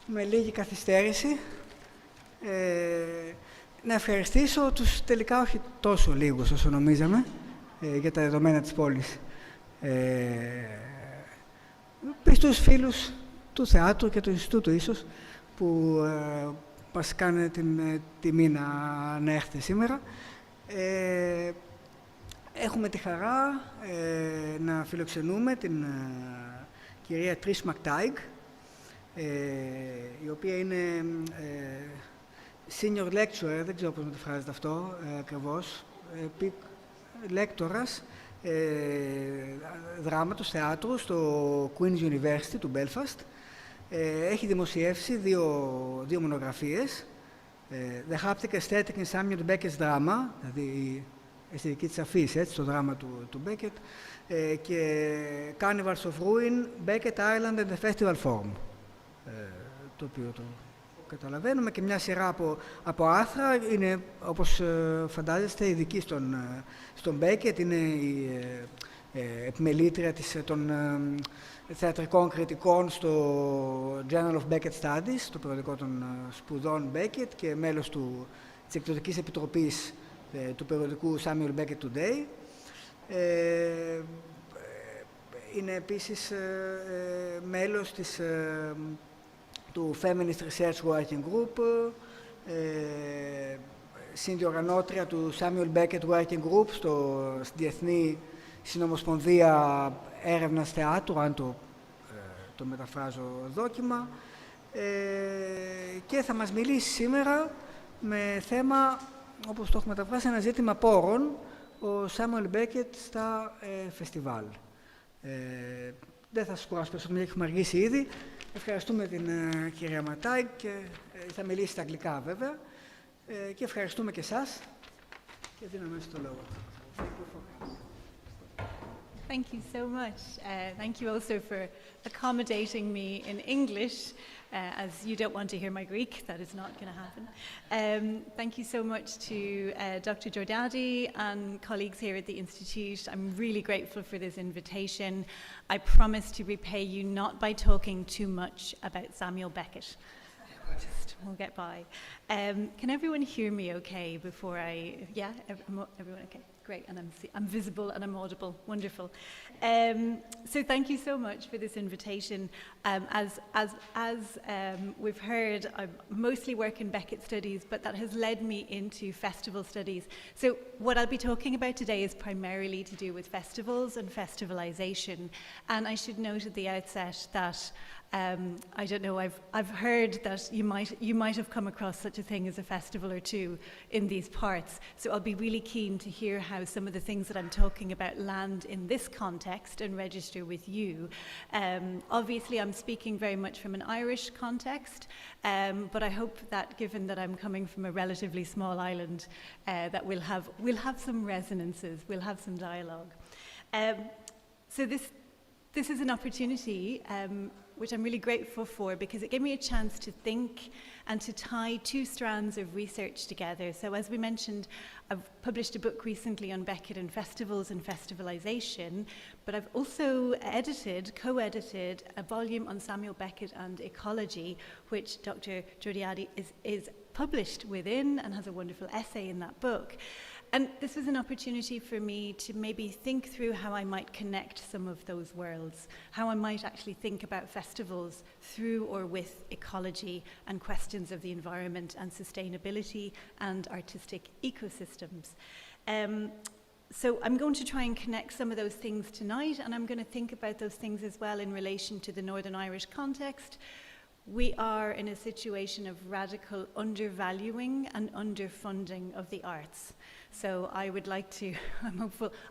Με λίγη καθυστέρηση. Να ευχαριστήσω τους τελικά όχι τόσο λίγους όσο νομίζαμε για τα δεδομένα της πόλης. Πιστούς φίλους του θεάτρου και του Ινστιτούτου ίσως που μας κάνουν την τιμή να έρθετε σήμερα. Έχουμε τη χαρά να φιλοξενούμε την κυρία Trish McTighe, η οποία είναι senior lecturer, δεν ξέρω πώς να το φράζεται αυτό ακριβώς, λέκτορας δράματος, θεάτρου στο Queen's University του Belfast. Έχει δημοσιεύσει δύο μονογραφίες, The Haptic Aesthetic in Σάμουελ Μπέκετ's Drama, δηλαδή η αισθητική της αφής, έτσι, το δράμα του Μπέκετ, και Carnivals of Ruin, Beckett Ireland and the Festival Forum, το οποίο το καταλαβαίνουμε, και μια σειρά από άρθρα. Είναι, όπως φαντάζεστε, ειδική στον Μπέκετ, είναι η επιμελήτρια των θεατρικών κριτικών στο Journal of Beckett Studies, το περιοδικό των σπουδών Μπέκετ, και μέλος της εκδοτικής επιτροπής του περιοδικού Σάμουελ Μπέκετ Today. Είναι επίσης μέλος του Feminist Research Working Group, συνδιοργανώτρια του Σάμουελ Μπέκετ Working Group στη Διεθνή Συνομοσπονδία Έρευνας Θεάτρου, αν το μεταφράζω δόκιμα, και θα μας μιλήσει σήμερα με θέμα, όπως το έχουμε μεταφράσει, ένα ζήτημα πόρων, ο Σάμουελ Μπέκετ στα φεστιβάλ. Δεν θα σας κουράσω περισσότερο, έχουμε αργήσει ήδη. Ευχαριστούμε την κυρία McTighe, και θα μιλήσει στα αγγλικά βέβαια, και ευχαριστούμε και εσάς και δίνουμε στο λόγο. Thank you so much. Thank you also for accommodating me in English, as you don't want to hear my Greek. That is not going to happen. Thank you so much to Dr. Giordadi and colleagues here at the Institute. I'm really grateful for this invitation. I promise to repay you not by talking too much about Samuel Beckett. We'll get by. Can everyone hear me okay before yeah, everyone okay? Great, and I'm visible and I'm audible. Wonderful. So thank you so much for this invitation. As we've heard, I mostly work in Beckett studies, but that has led me into festival studies. So what I'll be talking about today is primarily to do with festivals and festivalization. And I should note at the outset that I don't know, I've heard that you might have come across such a thing as a festival or two in these parts. So I'll be really keen to hear how some of the things that I'm talking about land in this context and register with you. Obviously, I'm speaking very much from an Irish context, but I hope that, given that I'm coming from a relatively small island, that we'll have some resonances, we'll have some dialogue. So this is an opportunity which I'm really grateful for, because it gave me a chance to think and to tie two strands of research together. So as we mentioned, I've published a book recently on Beckett and festivals and festivalization, but I've also co-edited a volume on Samuel Beckett and ecology, which Dr. Giordadi is published within and has a wonderful essay in that book. And this was an opportunity for me to maybe think through how I might connect some of those worlds, how I might actually think about festivals through or with ecology and questions of the environment and sustainability and artistic ecosystems. So I'm going to try and connect some of those things tonight, and I'm going to think about those things as well in relation to the Northern Irish context. We are in a situation of radical undervaluing and underfunding of the arts. So I would like to,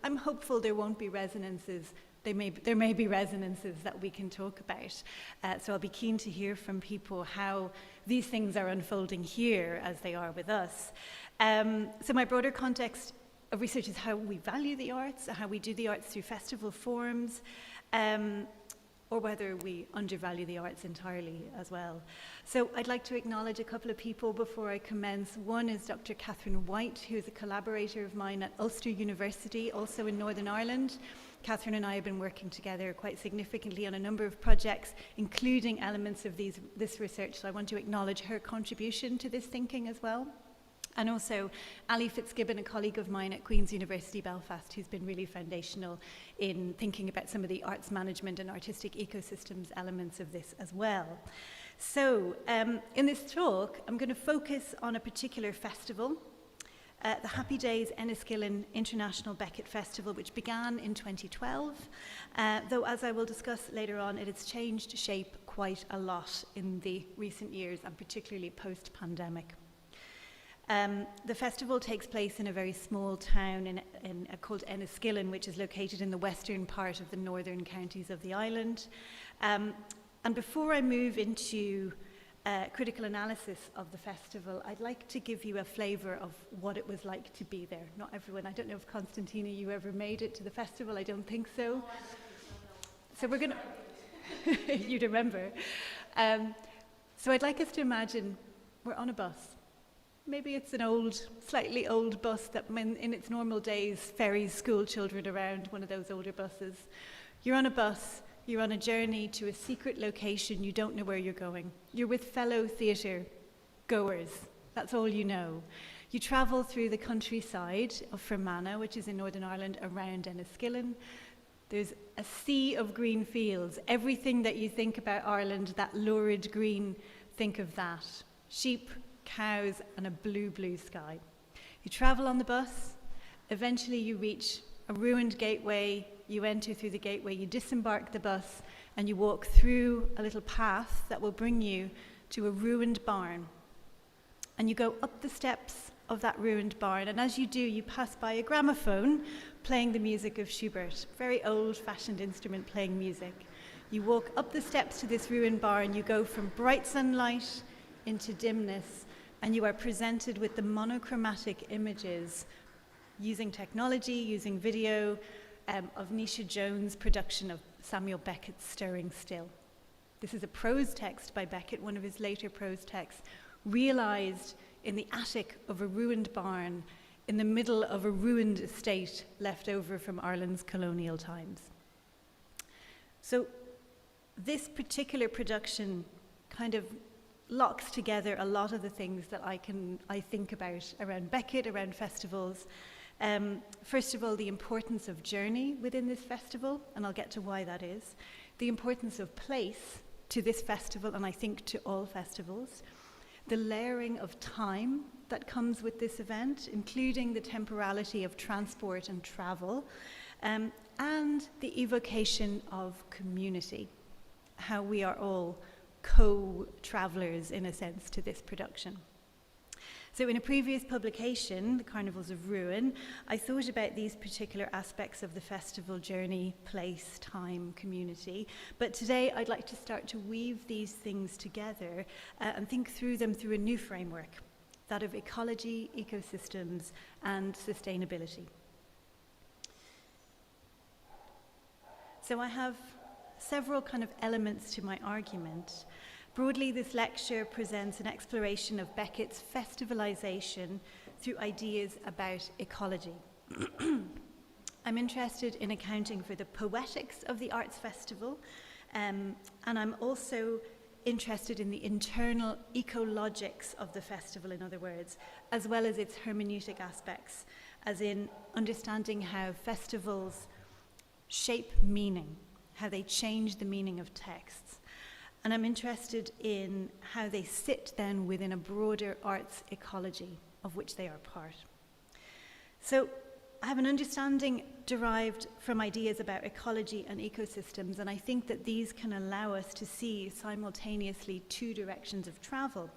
I'm hopeful there won't be resonances. There may be resonances that we can talk about. So I'll be keen to hear from people how these things are unfolding here as they are with us. So my broader context of research is how we value the arts, how we do the arts through festival forms, or whether we undervalue the arts entirely as well. So I'd like to acknowledge a couple of people before I commence. One is Dr. Catherine White, who is a collaborator of mine at Ulster University, also in Northern Ireland. Catherine and I have been working together quite significantly on a number of projects, including elements of this research, so I want to acknowledge her contribution to this thinking as well. And also Ali Fitzgibbon, a colleague of mine at Queen's University Belfast, who's been really foundational in thinking about some of the arts management and artistic ecosystems elements of this as well. So in this talk, I'm going to focus on a particular festival, the Happy Days Enniskillen International Beckett Festival, which began in 2012, though as I will discuss later on, it has changed shape quite a lot in the recent years, and particularly post-pandemic. The festival takes place in a very small town called Enniskillen, which is located in the western part of the northern counties of the island. And before I move into critical analysis of the festival, I'd like to give you a flavour of what it was like to be there. Not everyone, I don't know if Constantina, you ever made it to the festival, I don't think so. So we're going to, you'd remember. So I'd like us to imagine we're on a bus. Maybe it's an old, slightly old bus that in its normal days ferries school children around, one of those older buses. You're on a bus, you're on a journey to a secret location, you don't know where you're going. You're with fellow theatre goers, that's all you know. You travel through the countryside of Fermanagh, which is in Northern Ireland, around Enniskillen. There's a sea of green fields. Everything that you think about Ireland, that lurid green, think of that. Sheep, cows, and a blue, blue sky. You travel on the bus, eventually you reach a ruined gateway, you enter through the gateway, you disembark the bus, and you walk through a little path that will bring you to a ruined barn. And you go up the steps of that ruined barn, and as you do, you pass by a gramophone playing the music of Schubert, very old-fashioned instrument playing music. You walk up the steps to this ruined barn, you go from bright sunlight into dimness, and you are presented with the monochromatic images using technology, using video, of Nisha Jones' production of Samuel Beckett's Stirring Still. This is a prose text by Beckett, one of his later prose texts, realized in the attic of a ruined barn in the middle of a ruined estate left over from Ireland's colonial times. So this particular production kind of locks together a lot of the things that I think about around Beckett, around festivals. First of all, the importance of journey within this festival, and I'll get to why that is. The importance of place to this festival, and I think to all festivals. The layering of time that comes with this event, including the temporality of transport and travel, and the evocation of community, how we are all co-travelers, in a sense, to this production. So in a previous publication, The Carnivals of Ruin, I thought about these particular aspects of the festival journey, place, time, community. But today I'd like to start to weave these things together and think through them through a new framework, that of ecology, ecosystems, and sustainability. So I have several kind of elements to my argument. Broadly, this lecture presents an exploration of Beckett's festivalization through ideas about ecology. I'm interested in accounting for the poetics of the arts festival, and I'm also interested in the internal ecologics of the festival, in other words, as well as its hermeneutic aspects, as in understanding how festivals shape meaning, how they change the meaning of texts. And I'm interested in how they sit then within a broader arts ecology of which they are part. So I have an understanding derived from ideas about ecology and ecosystems, and I think that these can allow us to see simultaneously two directions of travel.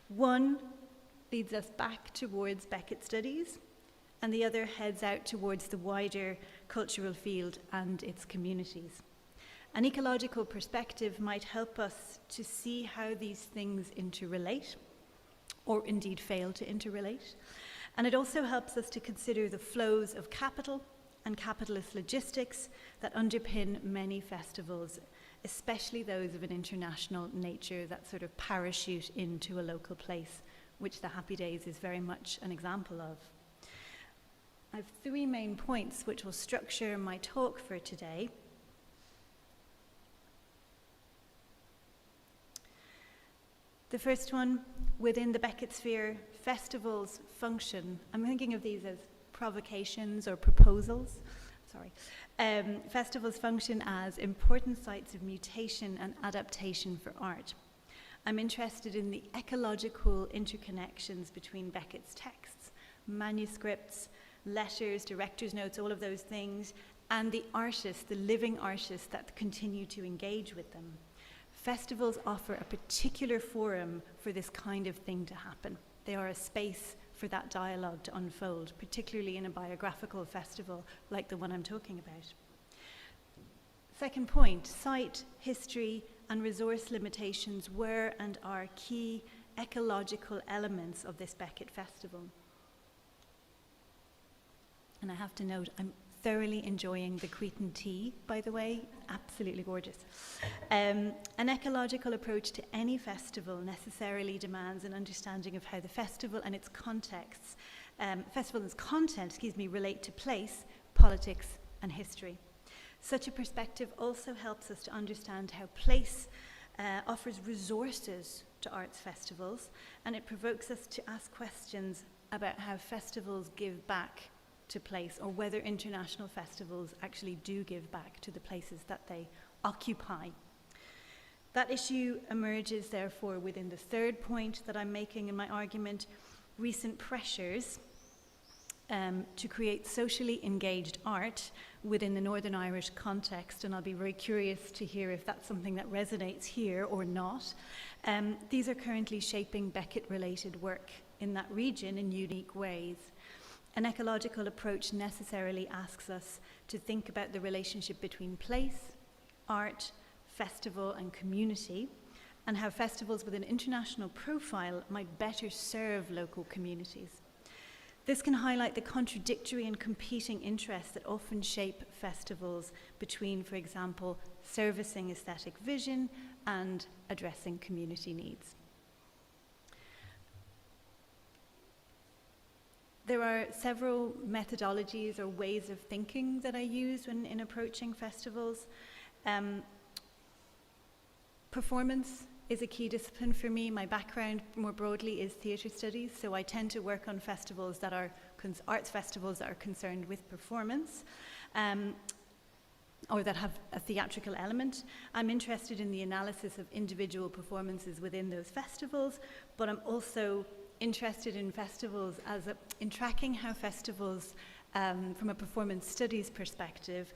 One leads us back towards Beckett studies, and the other heads out towards the wider cultural field and its communities. An ecological perspective might help us to see how these things interrelate, or indeed fail to interrelate. And it also helps us to consider the flows of capital and capitalist logistics that underpin many festivals, especially those of an international nature that sort of parachute into a local place, which the Happy Days is very much an example of. I have 3 main points which will structure my talk for today. The first one, within the Beckett sphere, festivals function. I'm thinking of these as provocations or proposals. Festivals function as important sites of mutation and adaptation for art. I'm interested in the ecological interconnections between Beckett's texts, manuscripts, letters, director's notes, all of those things, and the artists, the living artists that continue to engage with them. Festivals offer a particular forum for this kind of thing to happen. They are a space for that dialogue to unfold, particularly in a biographical festival like the one I'm talking about. Second point, site, history, and resource limitations were and are key ecological elements of this Beckett festival. And I have to note, I'm thoroughly enjoying the Cretan tea, by the way, absolutely gorgeous. An ecological approach to any festival necessarily demands an understanding of how the festival and its contexts, content, relate to place, politics, and history. Such a perspective also helps us to understand how place offers resources to arts festivals, and it provokes us to ask questions about how festivals give back to place, or whether international festivals actually do give back to the places that they occupy. That issue emerges, therefore, within the third point that I'm making in my argument, recent pressures to create socially engaged art within the Northern Irish context, and I'll be very curious to hear if that's something that resonates here or not. These are currently shaping Beckett-related work in that region in unique ways. An ecological approach necessarily asks us to think about the relationship between place, art, festival, and community, and how festivals with an international profile might better serve local communities. This can highlight the contradictory and competing interests that often shape festivals between, for example, servicing aesthetic vision and addressing community needs. There are several methodologies or ways of thinking that I use when in approaching festivals. Performance is a key discipline for me. My background more broadly is theatre studies, so I tend to work on festivals that are arts festivals that are concerned with performance, or that have a theatrical element. I'm interested in the analysis of individual performances within those festivals, but I'm also interested in festivals in tracking how festivals, from a performance studies perspective,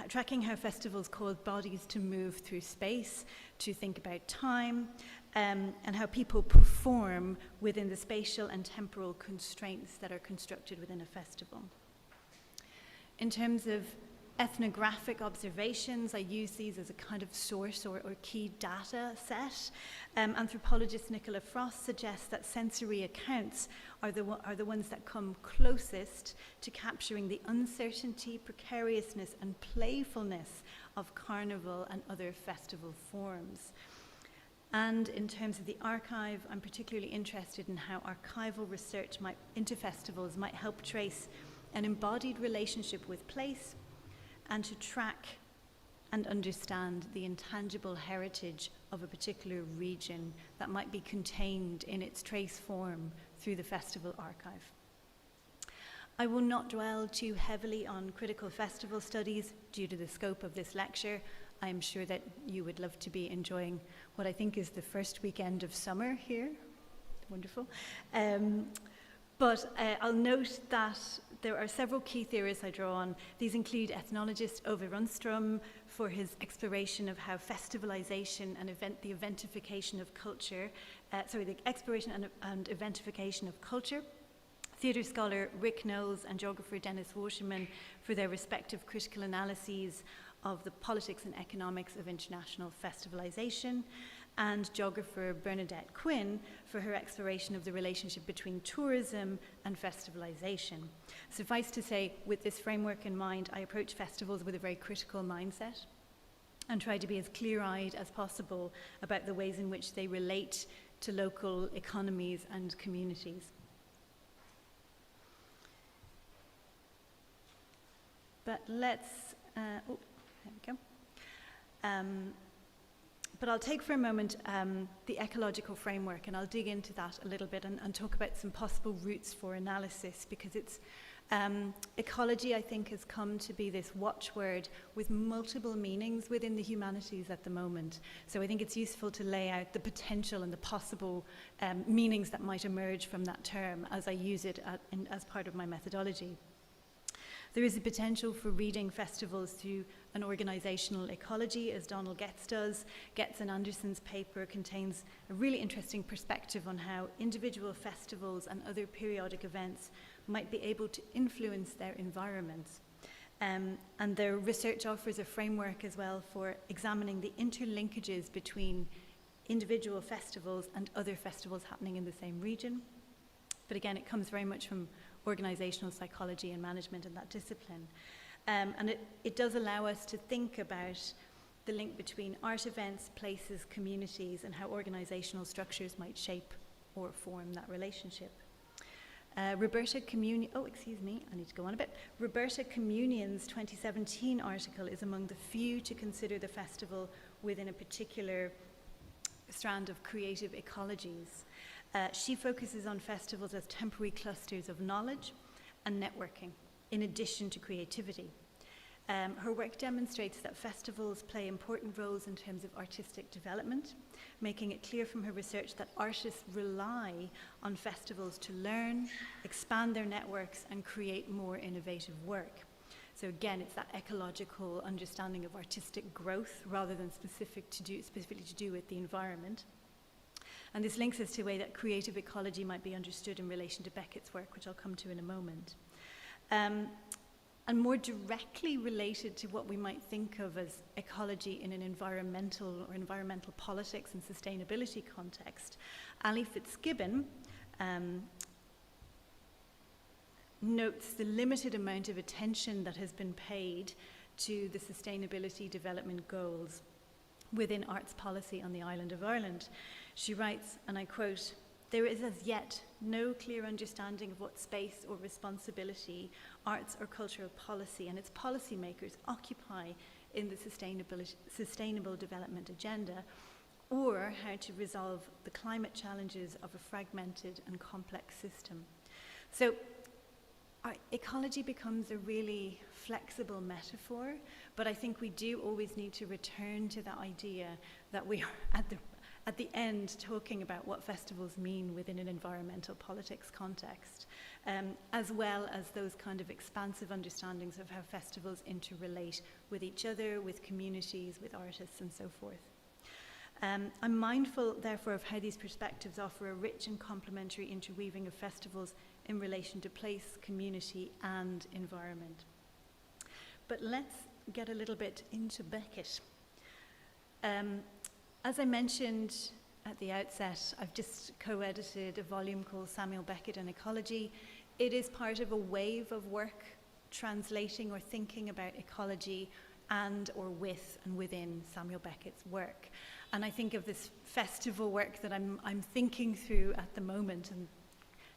tracking how festivals cause bodies to move through space, to think about time, and how people perform within the spatial and temporal constraints that are constructed within a festival. In terms of ethnographic observations, I use these as a kind of source or key data set. Anthropologist Nicola Frost suggests that sensory accounts are the ones that come closest to capturing the uncertainty, precariousness, and playfulness of carnival and other festival forms. And in terms of the archive, I'm particularly interested in how archival research into festivals might help trace an embodied relationship with place, and to track and understand the intangible heritage of a particular region that might be contained in its trace form through the festival archive. I will not dwell too heavily on critical festival studies due to the scope of this lecture. I am sure that you would love to be enjoying what I think is the first weekend of summer here. Wonderful. But I'll note that there are several key theories I draw on. These include ethnologist Ove Rundstrom for his exploration of how festivalization and the eventification of culture, the exploration and eventification of culture, theatre scholar Rick Knowles and geographer Dennis Waterman for their respective critical analyses of the politics and economics of international festivalization, and geographer Bernadette Quinn for her exploration of the relationship between tourism and festivalization. Suffice to say, with this framework in mind, I approach festivals with a very critical mindset and try to be as clear-eyed as possible about the ways in which they relate to local economies and communities. But let's, there we go. But I'll take for a moment the ecological framework, and I'll dig into that a little bit and talk about some possible routes for analysis, because it's ecology, I think, has come to be this watchword with multiple meanings within the humanities at the moment. So I think it's useful to lay out the potential and the possible meanings that might emerge from that term as I use it as part of my methodology. There is a potential for reading festivals through an organisational ecology, as Donald Getz does. Getz and Anderson's paper contains a really interesting perspective on how individual festivals and other periodic events might be able to influence their environments. And their research offers a framework as well for examining the interlinkages between individual festivals and other festivals happening in the same region. But again, it comes very much from organisational psychology and management and that discipline. And it does allow us to think about the link between art events, places, communities, and how organisational structures might shape or form that relationship. Roberta Communion's 2017 article is among the few to consider the festival within a particular strand of creative ecologies. She focuses on festivals as temporary clusters of knowledge and networking, in addition to creativity. Her work demonstrates that festivals play important roles in terms of artistic development, making it clear from her research that artists rely on festivals to learn, expand their networks, and create more innovative work. So again, it's that ecological understanding of artistic growth rather than specifically to do with the environment. And this links us to a way that creative ecology might be understood in relation to Becket's work, which I'll come to in a moment. And more directly related to what we might think of as ecology in an environmental or environmental politics and sustainability context, Ali Fitzgibbon notes the limited amount of attention that has been paid to the sustainability development goals within arts policy on the island of Ireland. She writes, and I quote, "There is as yet no clear understanding of what space or responsibility arts or cultural policy and its policymakers occupy in the sustainable development agenda, or how to resolve the climate challenges of a fragmented and complex system." So our ecology becomes a really flexible metaphor, but I think we do always need to return to the idea that we are at the end talking about what festivals mean within an environmental politics context, as well as those kind of expansive understandings of how festivals interrelate with each other, with communities, with artists, and so forth. I'm mindful, therefore, of how these perspectives offer a rich and complementary interweaving of festivals in relation to place, community, and environment. But let's get a little bit into Beckett. As I mentioned at the outset, I've just co-edited a volume called Sάμουελ Μπέκετ and Ecology. It is part of a wave of work translating or thinking about ecology and or with and within Sάμуελ Béket's work. And I think of this festival work that I'm thinking through at the moment, and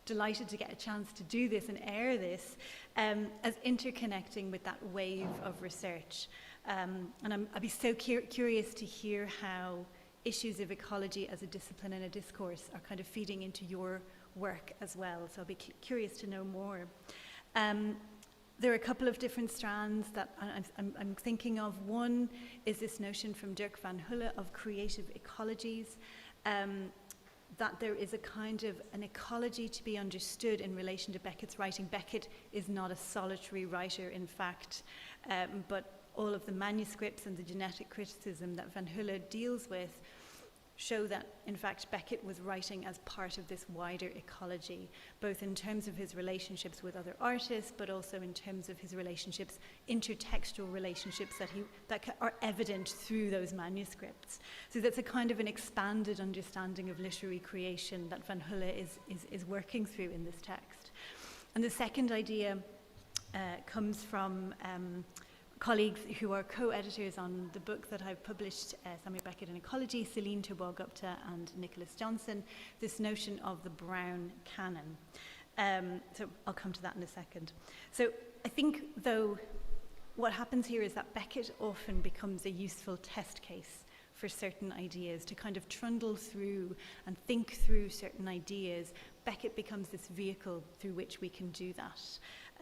delighted to get a chance to do this and air this, as interconnecting with that wave of research. And I'd be so curious to hear how issues of ecology as a discipline and a discourse are kind of feeding into your work as well. So I'll be curious to know more. There are a couple of different strands that I'm thinking of. One is this notion from Dirk van Hulle of creative ecologies, that there is a kind of an ecology to be understood in relation to Becket's writing. Beckett is not a solitary writer, in fact, but all of the manuscripts and the genetic criticism that van Hulle deals with show that, in fact, Beckett was writing as part of this wider ecology, both in terms of his relationships with other artists, but also in terms of his relationships, intertextual relationships that are evident through those manuscripts. So that's a kind of an expanded understanding of literary creation that van Hulle is working through in this text. And the second idea comes from colleagues who are co-editors on the book that I've published, Sάμουελ Μπέκετ and Ecology, Celine Thobois-Gupta and Nicholas Johnson, this notion of the brown canon. So I'll come to that in a second. So I think, though, what happens here is that Beckett often becomes a useful test case for certain ideas, to kind of trundle through and think through certain ideas. Beckett becomes this vehicle through which we can do that.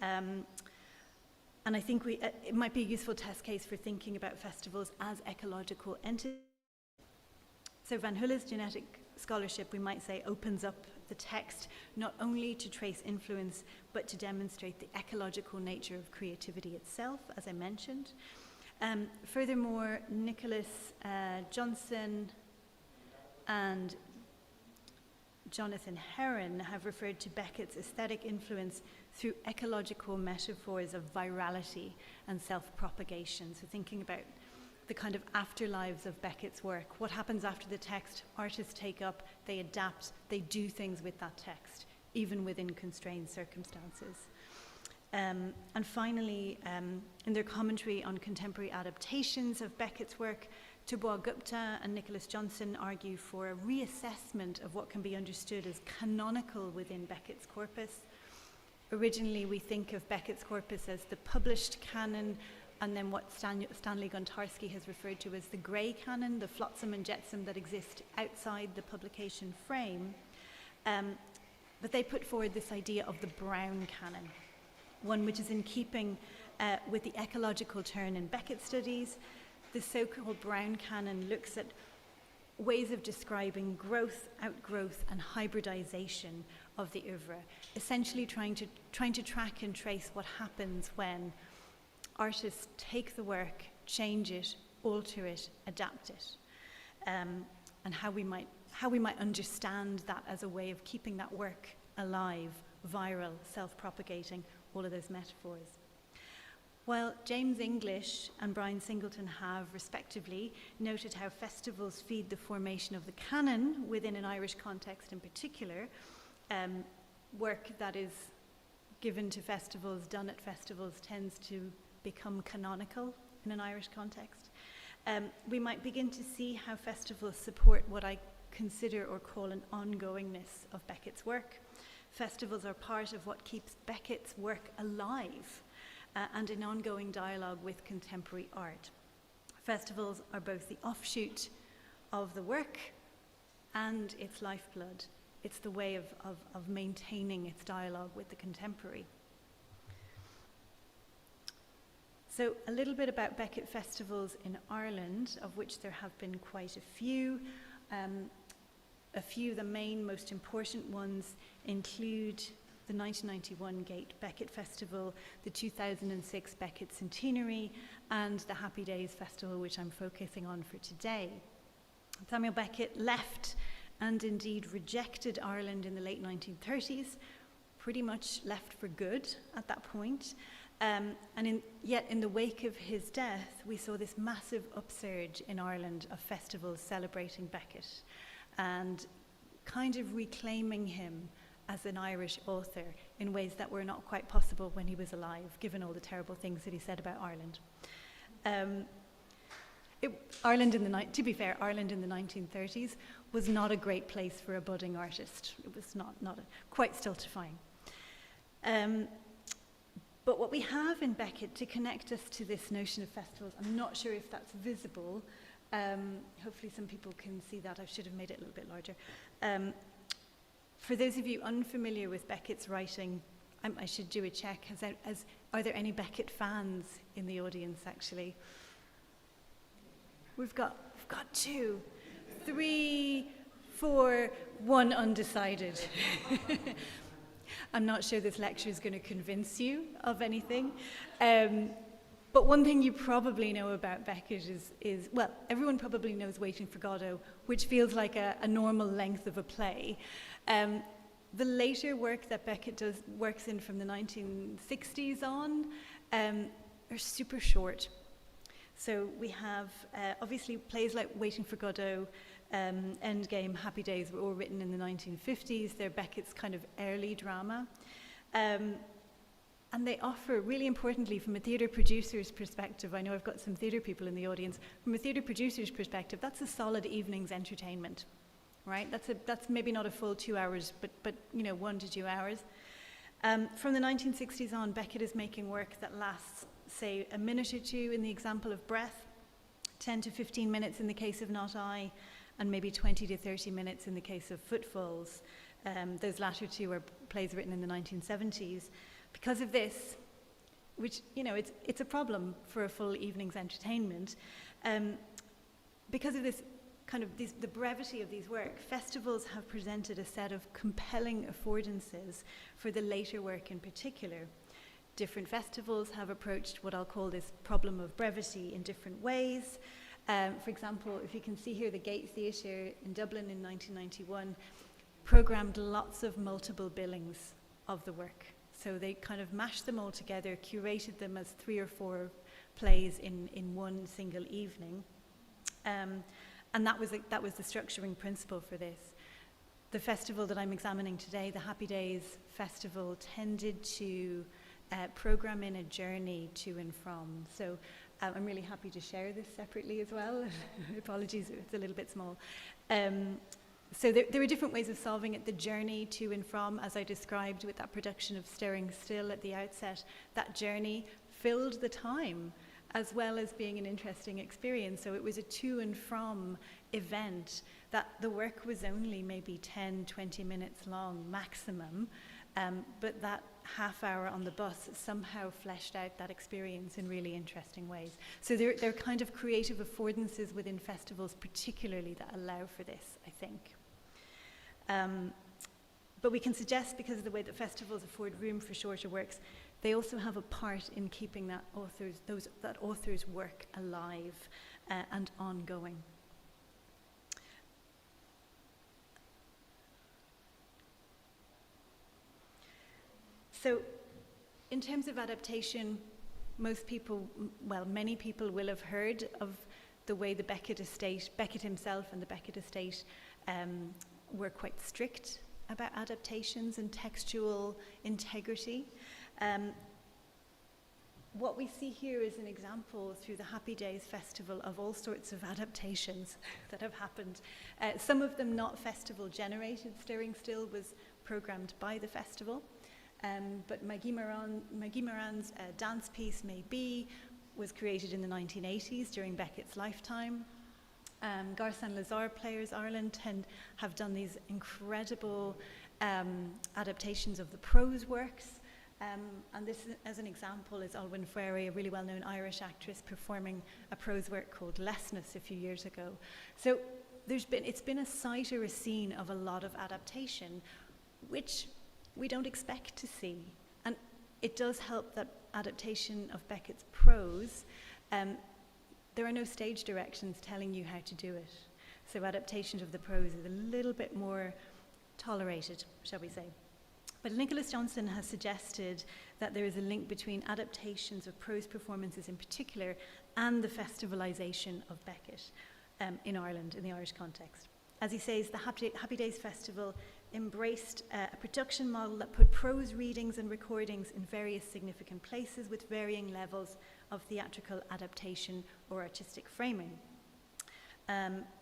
And I think it might be a useful test case for thinking about festivals as ecological entities. So Van Hulle's genetic scholarship, we might say, opens up the text not only to trace influence, but to demonstrate the ecological nature of creativity itself, as I mentioned. Furthermore, Nicholas Johnson and Jonathan Heron have referred to Beckett's aesthetic influence through ecological metaphors of virality and self-propagation. So thinking about the kind of afterlives of Beckett's work. What happens after the text? Artists take up, they adapt, they do things with that text, even within constrained circumstances. And finally, in their commentary on contemporary adaptations of Beckett's work, Thobois-Gupta and Nicholas Johnson argue for a reassessment of what can be understood as canonical within Beckett's corpus. Originally, we think of Beckett's corpus as the published canon, and then what Stanley Gontarski has referred to as the grey canon, the flotsam and jetsam that exist outside the publication frame. But they put forward this idea of the brown canon, one which is in keeping with the ecological turn in Beckett studies. The so-called brown canon looks at ways of describing growth, outgrowth, and hybridization of the oeuvre, essentially trying to track and trace what happens when artists take the work, change it, alter it, adapt it, and how we might understand that as a way of keeping that work alive, viral, self-propagating, all of those metaphors. While James English and Brian Singleton have, respectively, noted how festivals feed the formation of the canon within an Irish context in particular, work that is given to festivals, done at festivals, tends to become canonical in an Irish context. We might begin to see how festivals support what I consider or call an ongoingness of Beckett's work. Festivals are part of what keeps Beckett's work alive and in ongoing dialogue with contemporary art. Festivals are both the offshoot of the work and its lifeblood. It's the way of maintaining its dialogue with the contemporary. So a little bit about Beckett festivals in Ireland, of which there have been quite a few. A few of the main, most important ones include the 1991 Gate Beckett Festival, the 2006 Beckett Centenary, and the Happy Days Festival, which I'm focusing on for today. Samuel Beckett left and indeed rejected Ireland in the late 1930s, pretty much left for good at that point. Yet in the wake of his death, we saw this massive upsurge in Ireland of festivals celebrating Beckett and kind of reclaiming him as an Irish author in ways that were not quite possible when he was alive, given all the terrible things that he said about Ireland. To be fair, Ireland in the 1930s was not a great place for a budding artist. It was not quite stultifying. But what we have in Beckett to connect us to this notion of festivals, I'm not sure if that's visible. Hopefully some people can see that. I should have made it a little bit larger. For those of you unfamiliar with Beckett's writing, I should do a check. Are there any Beckett fans in the audience, actually? We've got 2, 3, 4, 1 undecided. I'm not sure this lecture is going to convince you of anything. But one thing you probably know about Beckett is well, everyone probably knows Waiting for Godot, which feels like a normal length of a play. The later work that Beckett works in from the 1960s on are super short. So we have, obviously, plays like Waiting for Godot, Endgame, Happy Days were all written in the 1950s. They're Beckett's kind of early drama. And they offer, really importantly, from a theatre producer's perspective, I know I've got some theatre people in the audience, from a theatre producer's perspective, that's a solid evening's entertainment, right? That's maybe not a full 2 hours, but 1 to 2 hours. From the 1960s on, Beckett is making work that lasts say, a minute or two in the example of breath, 10 to 15 minutes in the case of Not I, and maybe 20 to 30 minutes in the case of Footfalls. Those latter two are plays written in the 1970s. Because of this, which, you know, it's a problem for a full evening's entertainment, because of this kind of the brevity of these work, festivals have presented a set of compelling affordances for the later work in particular. Different festivals have approached what I'll call this problem of brevity in different ways. For example, if you can see here, the Gate Theatre in Dublin in 1991 programmed lots of multiple billings of the work. So they kind of mashed them all together, curated them as 3 or 4 plays in one single evening. And that was the structuring principle for this. The festival that I'm examining today, the Happy Days Festival, tended to program in a journey to and from. So I'm really happy to share this separately as well. Apologies, it's a little bit small. So there are different ways of solving it. The journey to and from, as I described with that production of Stirring Still at the outset, that journey filled the time as well as being an interesting experience. So it was a to and from event that the work was only maybe 10, 20 minutes long maximum, but that half hour on the bus somehow fleshed out that experience in really interesting ways. So there are kind of creative affordances within festivals particularly that allow for this, I think. But we can suggest, because of the way that festivals afford room for shorter works, they also have a part in keeping that author's work alive and ongoing. So, in terms of adaptation, most people, well, many people will have heard of the way the Beckett estate, Beckett himself and the Beckett estate were quite strict about adaptations and textual integrity. What we see here is an example through the Happy Days Festival of all sorts of adaptations that have happened. Some of them not festival generated. Stirring Still was programmed by the festival. But McGee Moran's dance piece, May Be, was created in the 1980s during Beckett's lifetime. Garth and Lazar Players Ireland have done these incredible adaptations of the prose works. And this, as an example, is Olwen Frere, a really well-known Irish actress, performing a prose work called Lessness a few years ago. So it's been a sight or a scene of a lot of adaptation, which we don't expect to see. And it does help that adaptation of Beckett's prose, there are no stage directions telling you how to do it. So adaptation of the prose is a little bit more tolerated, shall we say. But Nicholas Johnson has suggested that there is a link between adaptations of prose performances in particular and the festivalisation of Beckett in Ireland, in the Irish context. As he says, the Happy Days Festival embraced a production model that put prose readings and recordings in various significant places with varying levels of theatrical adaptation or artistic framing.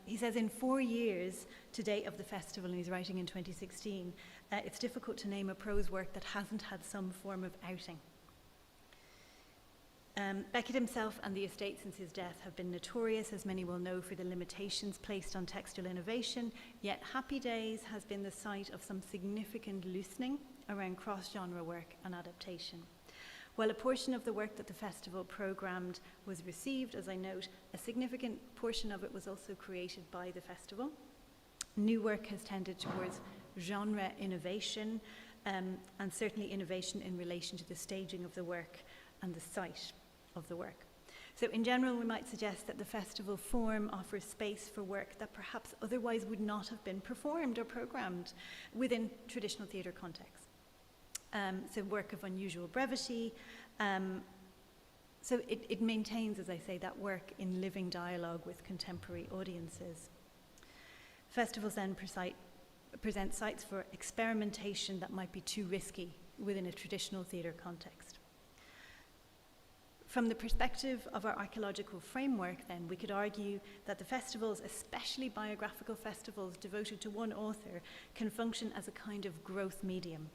He says in 4 years to date of the festival, and he's writing in 2016, it's difficult to name a prose work that hasn't had some form of outing. Beckett himself and the estate since his death have been notorious, as many will know, for the limitations placed on textual innovation, yet Happy Days has been the site of some significant loosening around cross-genre work and adaptation. While a portion of the work that the festival programmed was received, as I note, a significant portion of it was also created by the festival. New work has tended towards genre innovation, and certainly innovation in relation to the staging of the work and the site of the work. So in general, we might suggest that the festival form offers space for work that perhaps otherwise would not have been performed or programmed within traditional theatre contexts. So work of unusual brevity. So it maintains, as I say, that work in living dialogue with contemporary audiences. Festivals then present sites for experimentation that might be too risky within a traditional theatre context. From the perspective of our archaeological framework, then, we could argue that the festivals, especially biographical festivals devoted to one author, can function as a kind of growth medium.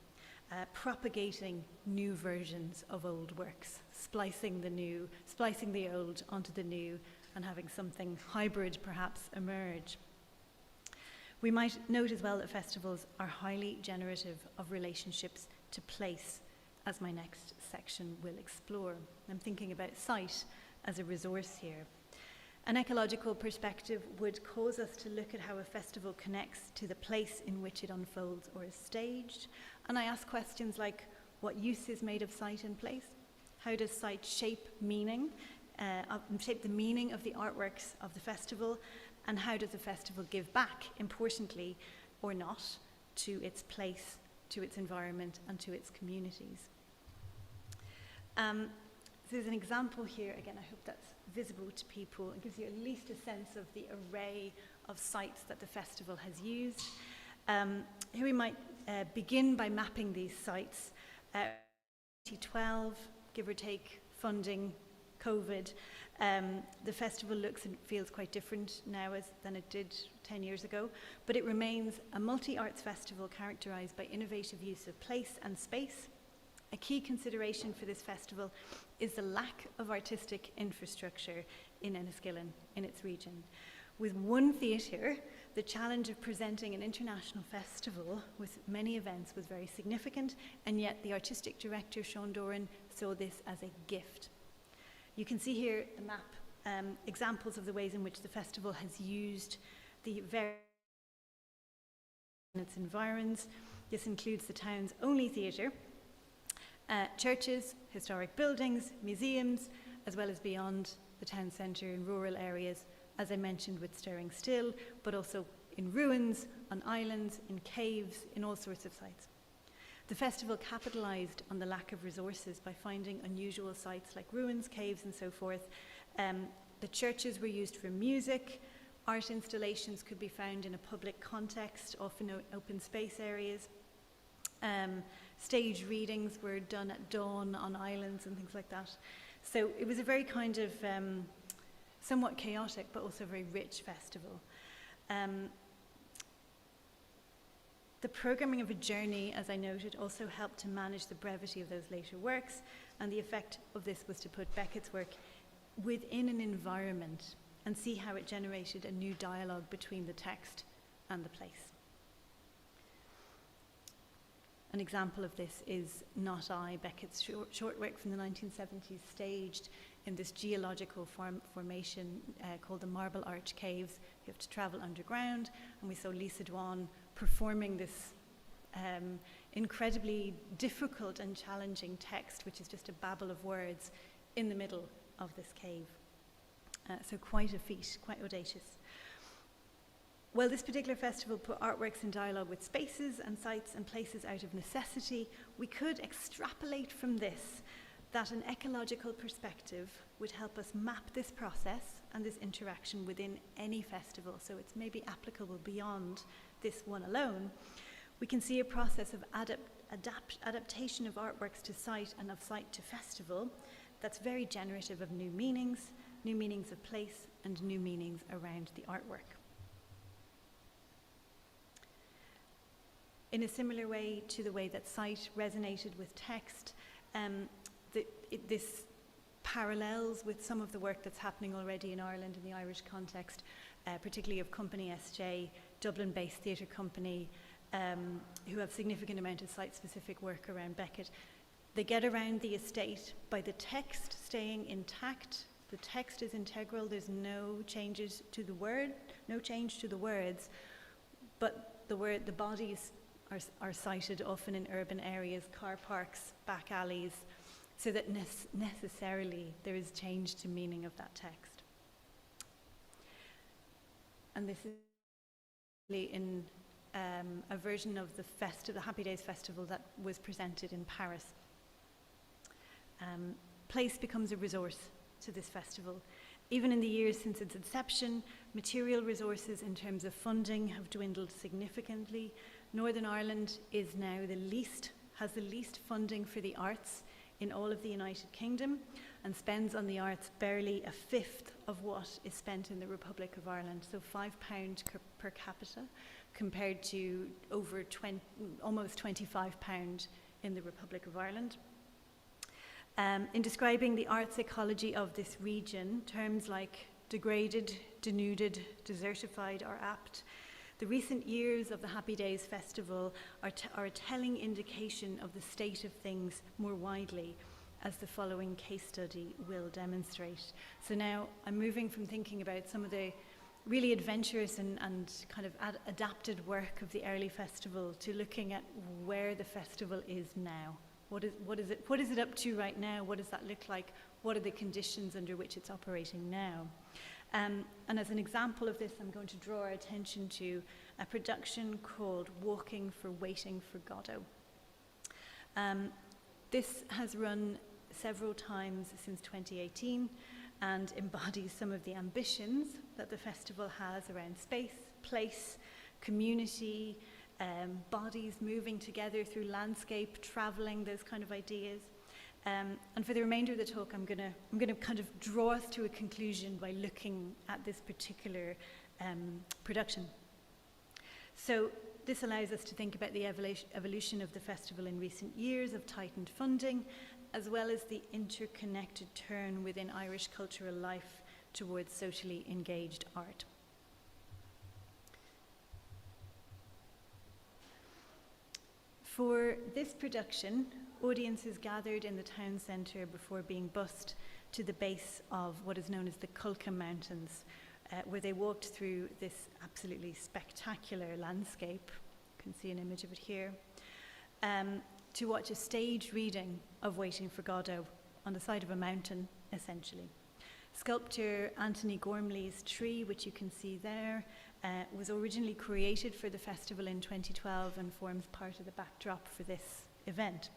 propagating new versions of old works, splicing the old onto the new, and having something hybrid perhaps emerge. We might note as well that festivals are highly generative of relationships to place, as my next section will explore. I'm thinking about site as a resource here. An ecological perspective would cause us to look at how a festival connects to the place in which it unfolds or is staged. And I ask questions like, what use is made of site and place? How does site shape meaning, shape the meaning of the artworks of the festival? And how does a festival give back, importantly or not, to its place, to its environment, and to its communities? There's an example here, again, I hope that's visible to people. It gives you at least a sense of the array of sites that the festival has used. Here we might begin by mapping these sites. 2012, give or take, funding, COVID. The festival looks and feels quite different now than it did 10 years ago, but it remains a multi-arts festival characterised by innovative use of place and space. A key consideration for this festival is the lack of artistic infrastructure in Enniskillen, in its region. With one theatre, the challenge of presenting an international festival with many events was very significant, and yet the artistic director, Sean Doran, saw this as a gift. You can see here the map, examples of the ways in which the festival has used the various in its environs. This includes the town's only theatre, churches, historic buildings, museums, as well as beyond the town centre in rural areas, as I mentioned with Stirring Still, but also in ruins, on islands, in caves, in all sorts of sites. The festival capitalised on the lack of resources by finding unusual sites like ruins, caves, and so forth. The churches were used for music. Art installations could be found in a public context, often open space areas. Stage readings were done at dawn on islands and things like that. So it was a very kind of somewhat chaotic but also very rich festival. The programming of a journey, as I noted, also helped to manage the brevity of those later works, and the effect of this was to put Becket's work within an environment and see how it generated a new dialogue between the text and the place. An example of this is Not I, Becket's short work from the 1970s, staged in this geological formation called the Marble Arch Caves. You have to travel underground, and we saw Lisa Dwan performing this incredibly difficult and challenging text, which is just a babble of words in the middle of this cave. So quite a feat, quite audacious. Well, this particular festival put artworks in dialogue with spaces and sites and places out of necessity. We could extrapolate from this that an ecological perspective would help us map this process and this interaction within any festival, so it's maybe applicable beyond this one alone. We can see a process of adaptation of artworks to site and of site to festival that's very generative of new meanings of place, and new meanings around the artwork. In a similar way to the way that site resonated with text, this parallels with some of the work that's happening already in Ireland in the Irish context, particularly of Company SJ, Dublin-based theatre company, who have significant amount of site-specific work around Beckett. They get around the estate by the text staying intact. The text is integral. There's no changes to the word, no change to the words, but the bodies are sited often in urban areas, car parks, back alleys, so that necessarily there is change to meaning of that text. And this is in a version of the Happy Days Festival that was presented in Paris. Place becomes a resource to this festival. Even in the years since its inception, material resources in terms of funding have dwindled significantly. Northern Ireland is now has the least funding for the arts in all of the United Kingdom, and spends on the arts barely a fifth of what is spent in the Republic of Ireland, so £5 per capita, compared to over almost £25 in the Republic of Ireland. In describing the art psychology of this region, terms like degraded, denuded, desertified are apt. The recent years of the Happy Days Festival are a telling indication of the state of things more widely, as the following case study will demonstrate. So now I'm moving from thinking about some of the really adventurous and kind of adapted work of the early festival to looking at where the festival is now. What is it up to right now? What does that look like? What are the conditions under which it's operating now? And as an example of this, I'm going to draw our attention to a production called Walking for Waiting for Godot. This has run several times since 2018 and embodies some of the ambitions that the festival has around space, place, community, bodies moving together through landscape, traveling, those kind of ideas. And for the remainder of the talk, I'm gonna kind of draw us to a conclusion by looking at this particular production. So this allows us to think about the evolution of the festival in recent years of tightened funding, as well as the interconnected turn within Irish cultural life towards socially engaged art. For this production, audiences gathered in the town centre before being bussed to the base of what is known as the Culca Mountains, where they walked through this absolutely spectacular landscape. You can see an image of it here. To watch a staged reading of Waiting for Godot on the side of a mountain, essentially. Sculptor Anthony Gormley's tree, which you can see there, was originally created for the festival in 2012 and forms part of the backdrop for this event.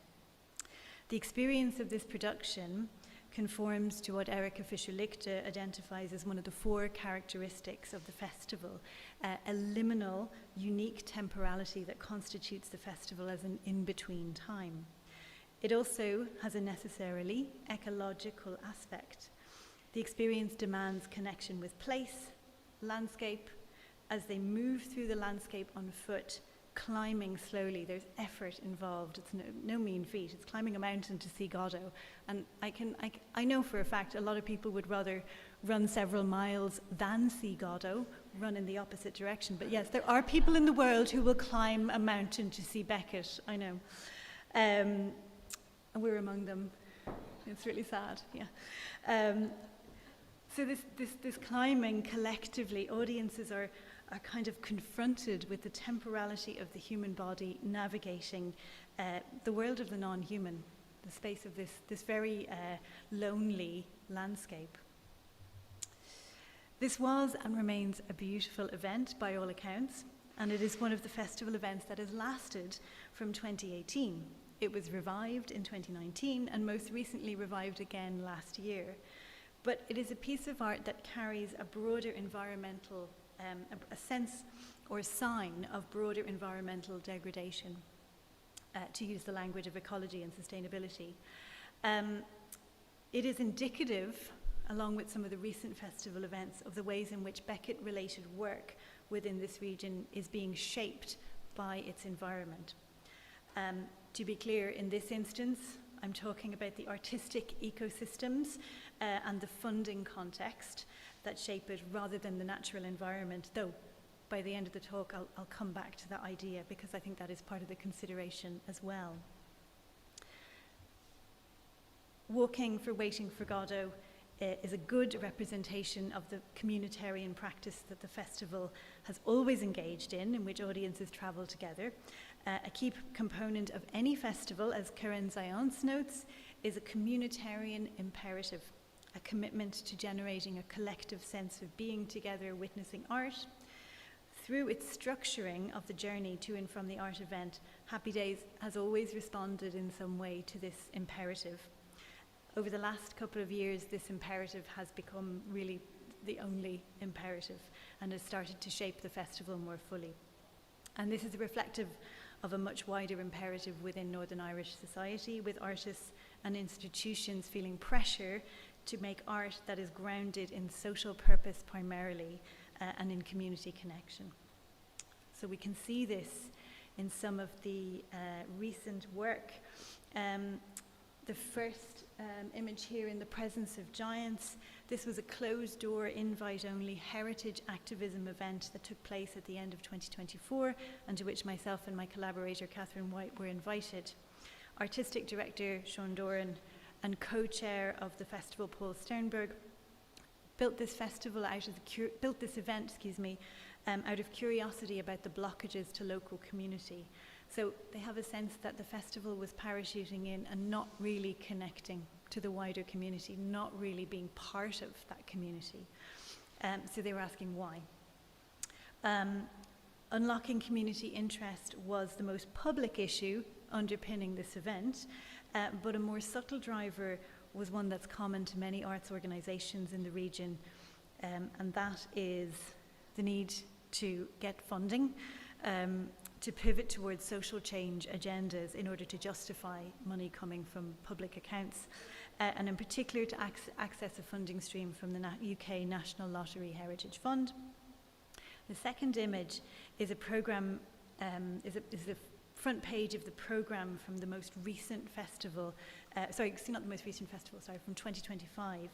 The experience of this production conforms to what Erika Fischer-Lichte identifies as one of the 4 characteristics of the festival, a liminal, unique temporality that constitutes the festival as an in-between time. It also has a necessarily ecological aspect. The experience demands connection with place, landscape. As they move through the landscape on foot, climbing slowly, there's effort involved. It's no mean feat. It's climbing a mountain to see Godot. And I know for a fact a lot of people would rather run several miles than see Godot, run in the opposite direction. But yes, there are people in the world who will climb a mountain to see Beckett, I know. And we're among them. It's really sad, yeah. So this climbing collectively, audiences are kind of confronted with the temporality of the human body navigating the world of the non-human, the space of this very lonely landscape. This was and remains a beautiful event by all accounts, and it is one of the festival events that has lasted from 2018. It was revived in 2019 and most recently revived again last year. But it is a piece of art that carries a broader environmental, a sense or a sign of broader environmental degradation, to use the language of ecology and sustainability. It is indicative, along with some of the recent festival events, of the ways in which Beckett-related work within this region is being shaped by its environment. To be clear, in this instance, I'm talking about the artistic ecosystems and the funding context that shape it rather than the natural environment, though by the end of the talk I'll come back to that idea because I think that is part of the consideration as well. Walking for Waiting for Godot is a good representation of the communitarian practice that the festival has always engaged in which audiences travel together. A key component of any festival, as Karen Zayance notes, is a communitarian imperative, a commitment to generating a collective sense of being together, witnessing art. Through its structuring of the journey to and from the art event, Happy Days has always responded in some way to this imperative. Over the last couple of years, this imperative has become really the only imperative and has started to shape the festival more fully. And this is reflective of a much wider imperative within Northern Irish society, with artists and institutions feeling pressure to make art that is grounded in social purpose primarily and in community connection. So we can see this in some of the recent work. The first image here, in the presence of giants. This was a closed-door, invite-only heritage activism event that took place at the end of 2024, and to which myself and my collaborator Catherine White were invited. Artistic director Sean Doran and co-chair of the festival Paul Sternberg built this festival out of this event, out of curiosity about the blockages to local community. So they have a sense that the festival was parachuting in and not really connecting to the wider community, not really being part of that community. So they were asking why. Unlocking community interest was the most public issue underpinning this event, but a more subtle driver was one that's common to many arts organisations in the region, and that is the need to get funding, to pivot towards social change agendas in order to justify money coming from public accounts, and in particular to access a funding stream from the UK National Lottery Heritage Fund. The second image is a programme, is the front page of the programme from the most recent festival, from 2025,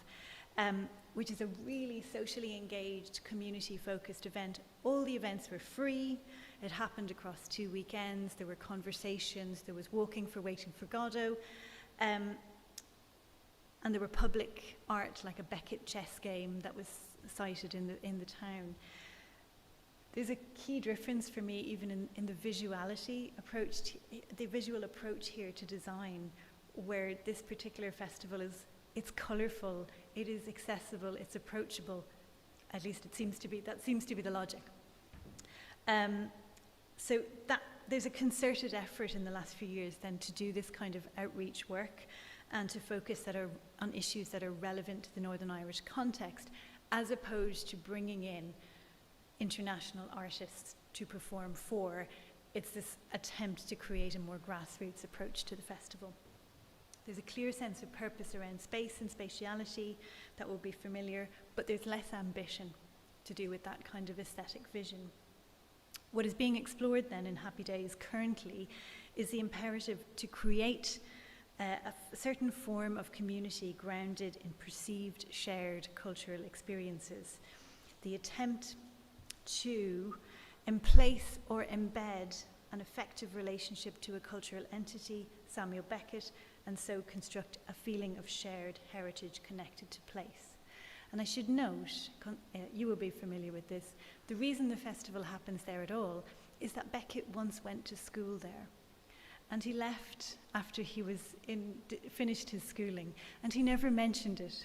which is a really socially engaged, community-focused event. All the events were free. It happened across 2 weekends. There were conversations. There was walking for Waiting for Godot. And there were public art, like a Beckett chess game that was cited in the town. There's a key difference for me even in the visuality approach, the visual approach here to design, where this particular festival it's colourful, it is accessible, it's approachable. At least that seems to be the logic. So that there's a concerted effort in the last few years then to do this kind of outreach work and to focus on issues that are relevant to the Northern Irish context, as opposed to bringing in international artists to perform for. It's this attempt to create a more grassroots approach to the festival. There's a clear sense of purpose around space and spatiality that will be familiar, but there's less ambition to do with that kind of aesthetic vision. What is being explored then in Happy Days currently is the imperative to create a certain form of community grounded in perceived shared cultural experiences. The attempt to emplace or embed an effective relationship to a cultural entity, Sάμουελ Bέkет, and so construct a feeling of shared heritage connected to place. And I should note, you will be familiar with this, the reason the festival happens there at all is that Beckett once went to school there. And he left after he was finished his schooling, and he never mentioned it.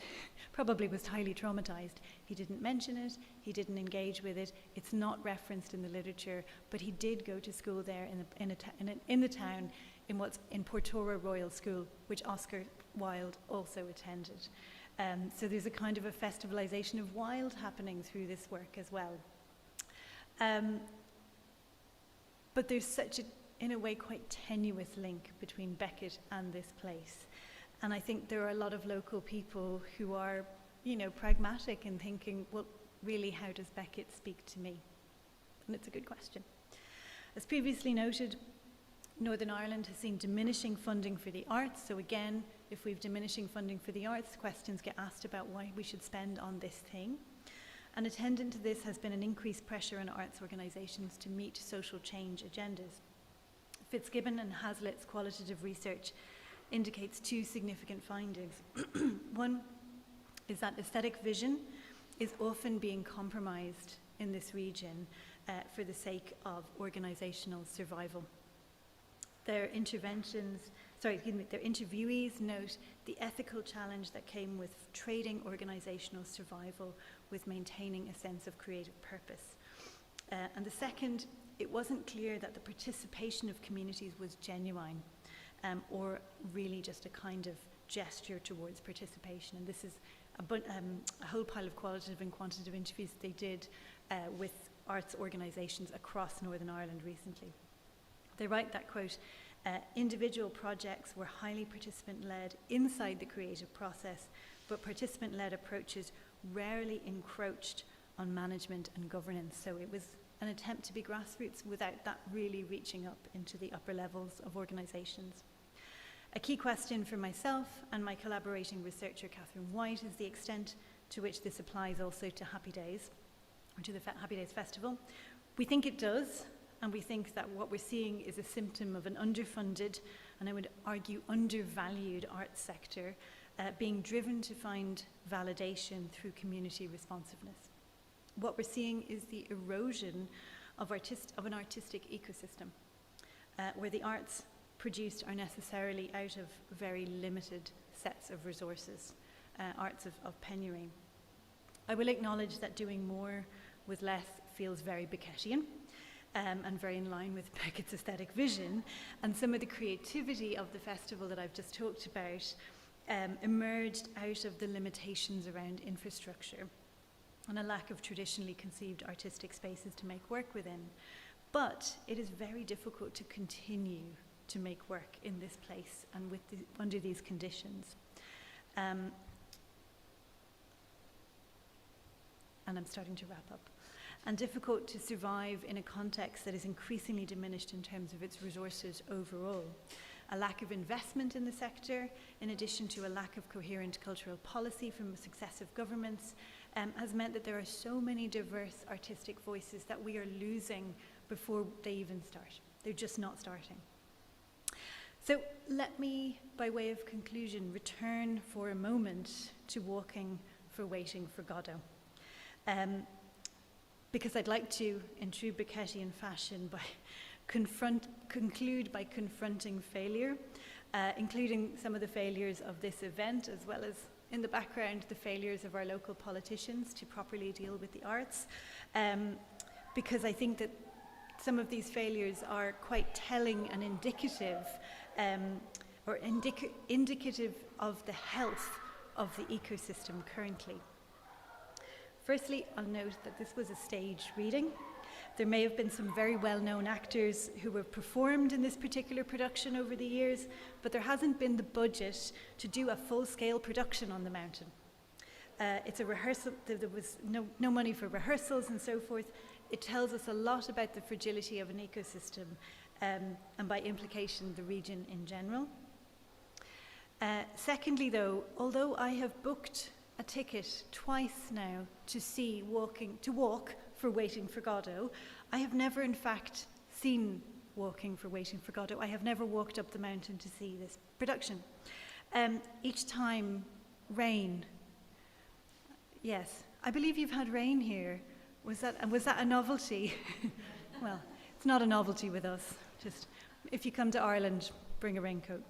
Probably was highly traumatized. He didn't mention it, he didn't engage with it, it's not referenced in the literature, but he did go to school there in the town, in Portora Royal School, which Oscar Wilde also attended. So there's a kind of a festivalization of Wilde happening through this work as well. But there's such in a way, quite tenuous link between Beckett and this place. And I think there are a lot of local people who are, pragmatic in thinking, well, really, how does Beckett speak to me? And it's a good question. As previously noted, Northern Ireland has seen diminishing funding for the arts. So again, if we've diminishing funding for the arts, questions get asked about why we should spend on this thing. And attendant to this has been an increased pressure on arts organisations to meet social change agendas. Fitzgibbon and Hazlitt's qualitative research indicates two significant findings. One is that aesthetic vision is often being compromised in this region for the sake of organisational survival. Their interviewees note the ethical challenge that came with trading organisational survival with maintaining a sense of creative purpose. And the second, it wasn't clear that the participation of communities was genuine or really just a kind of gesture towards participation. And this is a whole pile of qualitative and quantitative interviews they did with arts organisations across Northern Ireland recently. They write that, quote, individual projects were highly participant-led inside the creative process, but participant-led approaches rarely encroached on management and governance. So it was an attempt to be grassroots without that really reaching up into the upper levels of organisations. A key question for myself and my collaborating researcher, Catherine White, is the extent to which this applies also to Happy Days, or to the Happy Days Festival. We think it does, and we think that what we're seeing is a symptom of an underfunded, and I would argue undervalued arts sector being driven to find validation through community responsiveness. What we're seeing is the erosion of an artistic ecosystem, where the arts produced are necessarily out of very limited sets of resources, arts of penury. I will acknowledge that doing more with less feels very Beckettian, and very in line with Becket's aesthetic vision, and some of the creativity of the festival that I've just talked about emerged out of the limitations around infrastructure and a lack of traditionally conceived artistic spaces to make work within. But it is very difficult to continue to make work in this place and under these conditions. And I'm starting to wrap up. And difficult to survive in a context that is increasingly diminished in terms of its resources overall. A lack of investment in the sector, in addition to a lack of coherent cultural policy from successive governments, has meant that there are so many diverse artistic voices that we are losing before they even start. They're just not starting. So let me, by way of conclusion, return for a moment to Walking for Waiting for Godot. Because I'd like to, in true Beckettian fashion, conclude by confronting failure, including some of the failures of this event, as well as in the background, the failures of our local politicians to properly deal with the arts, because I think that some of these failures are quite telling and indicative, indicative of the health of the ecosystem currently. Firstly, I'll note that this was a staged reading. There may have been some very well-known actors who were performed in this particular production over the years, but there hasn't been the budget to do a full-scale production on the mountain. It's a rehearsal, there was no money for rehearsals and so forth. It tells us a lot about the fragility of an ecosystem, and by implication, the region in general. Secondly, though, although I have booked a ticket twice now to walk for Waiting for Godot, I have never in fact seen Walking for Waiting for Godot. I have never walked up the mountain to see this production. Each time, rain. Yes, I believe you've had rain here. Was that a novelty? Well, it's not a novelty with us. Just if you come to Ireland, bring a raincoat.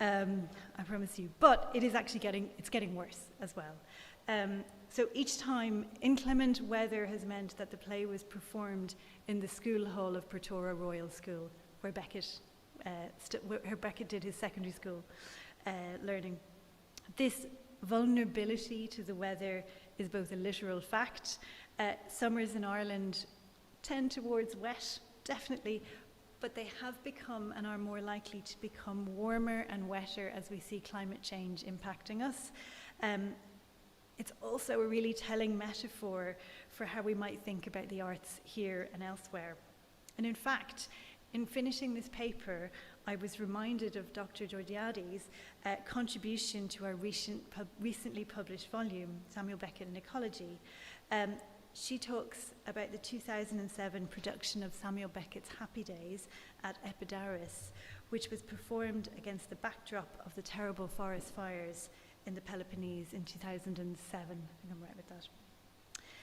I promise you. But it is actually getting worse as well. So each time, inclement weather has meant that the play was performed in the school hall of Portora Royal School, where Beckett did his secondary school learning. This vulnerability to the weather is both a literal fact. Summers in Ireland tend towards wet, definitely, but they have become and are more likely to become warmer and wetter as we see climate change impacting us. It's also a really telling metaphor for how we might think about the arts here and elsewhere. And in fact, in finishing this paper, I was reminded of Dr. Georgiades' contribution to our recently published volume, Sάμουελ Μπέκετ in Ecology. She talks about the 2007 production of Sάμουελ Beket's Happy Days at Epidaurus, which was performed against the backdrop of the terrible forest fires in the Peloponnese in 2007. I think I'm right with that.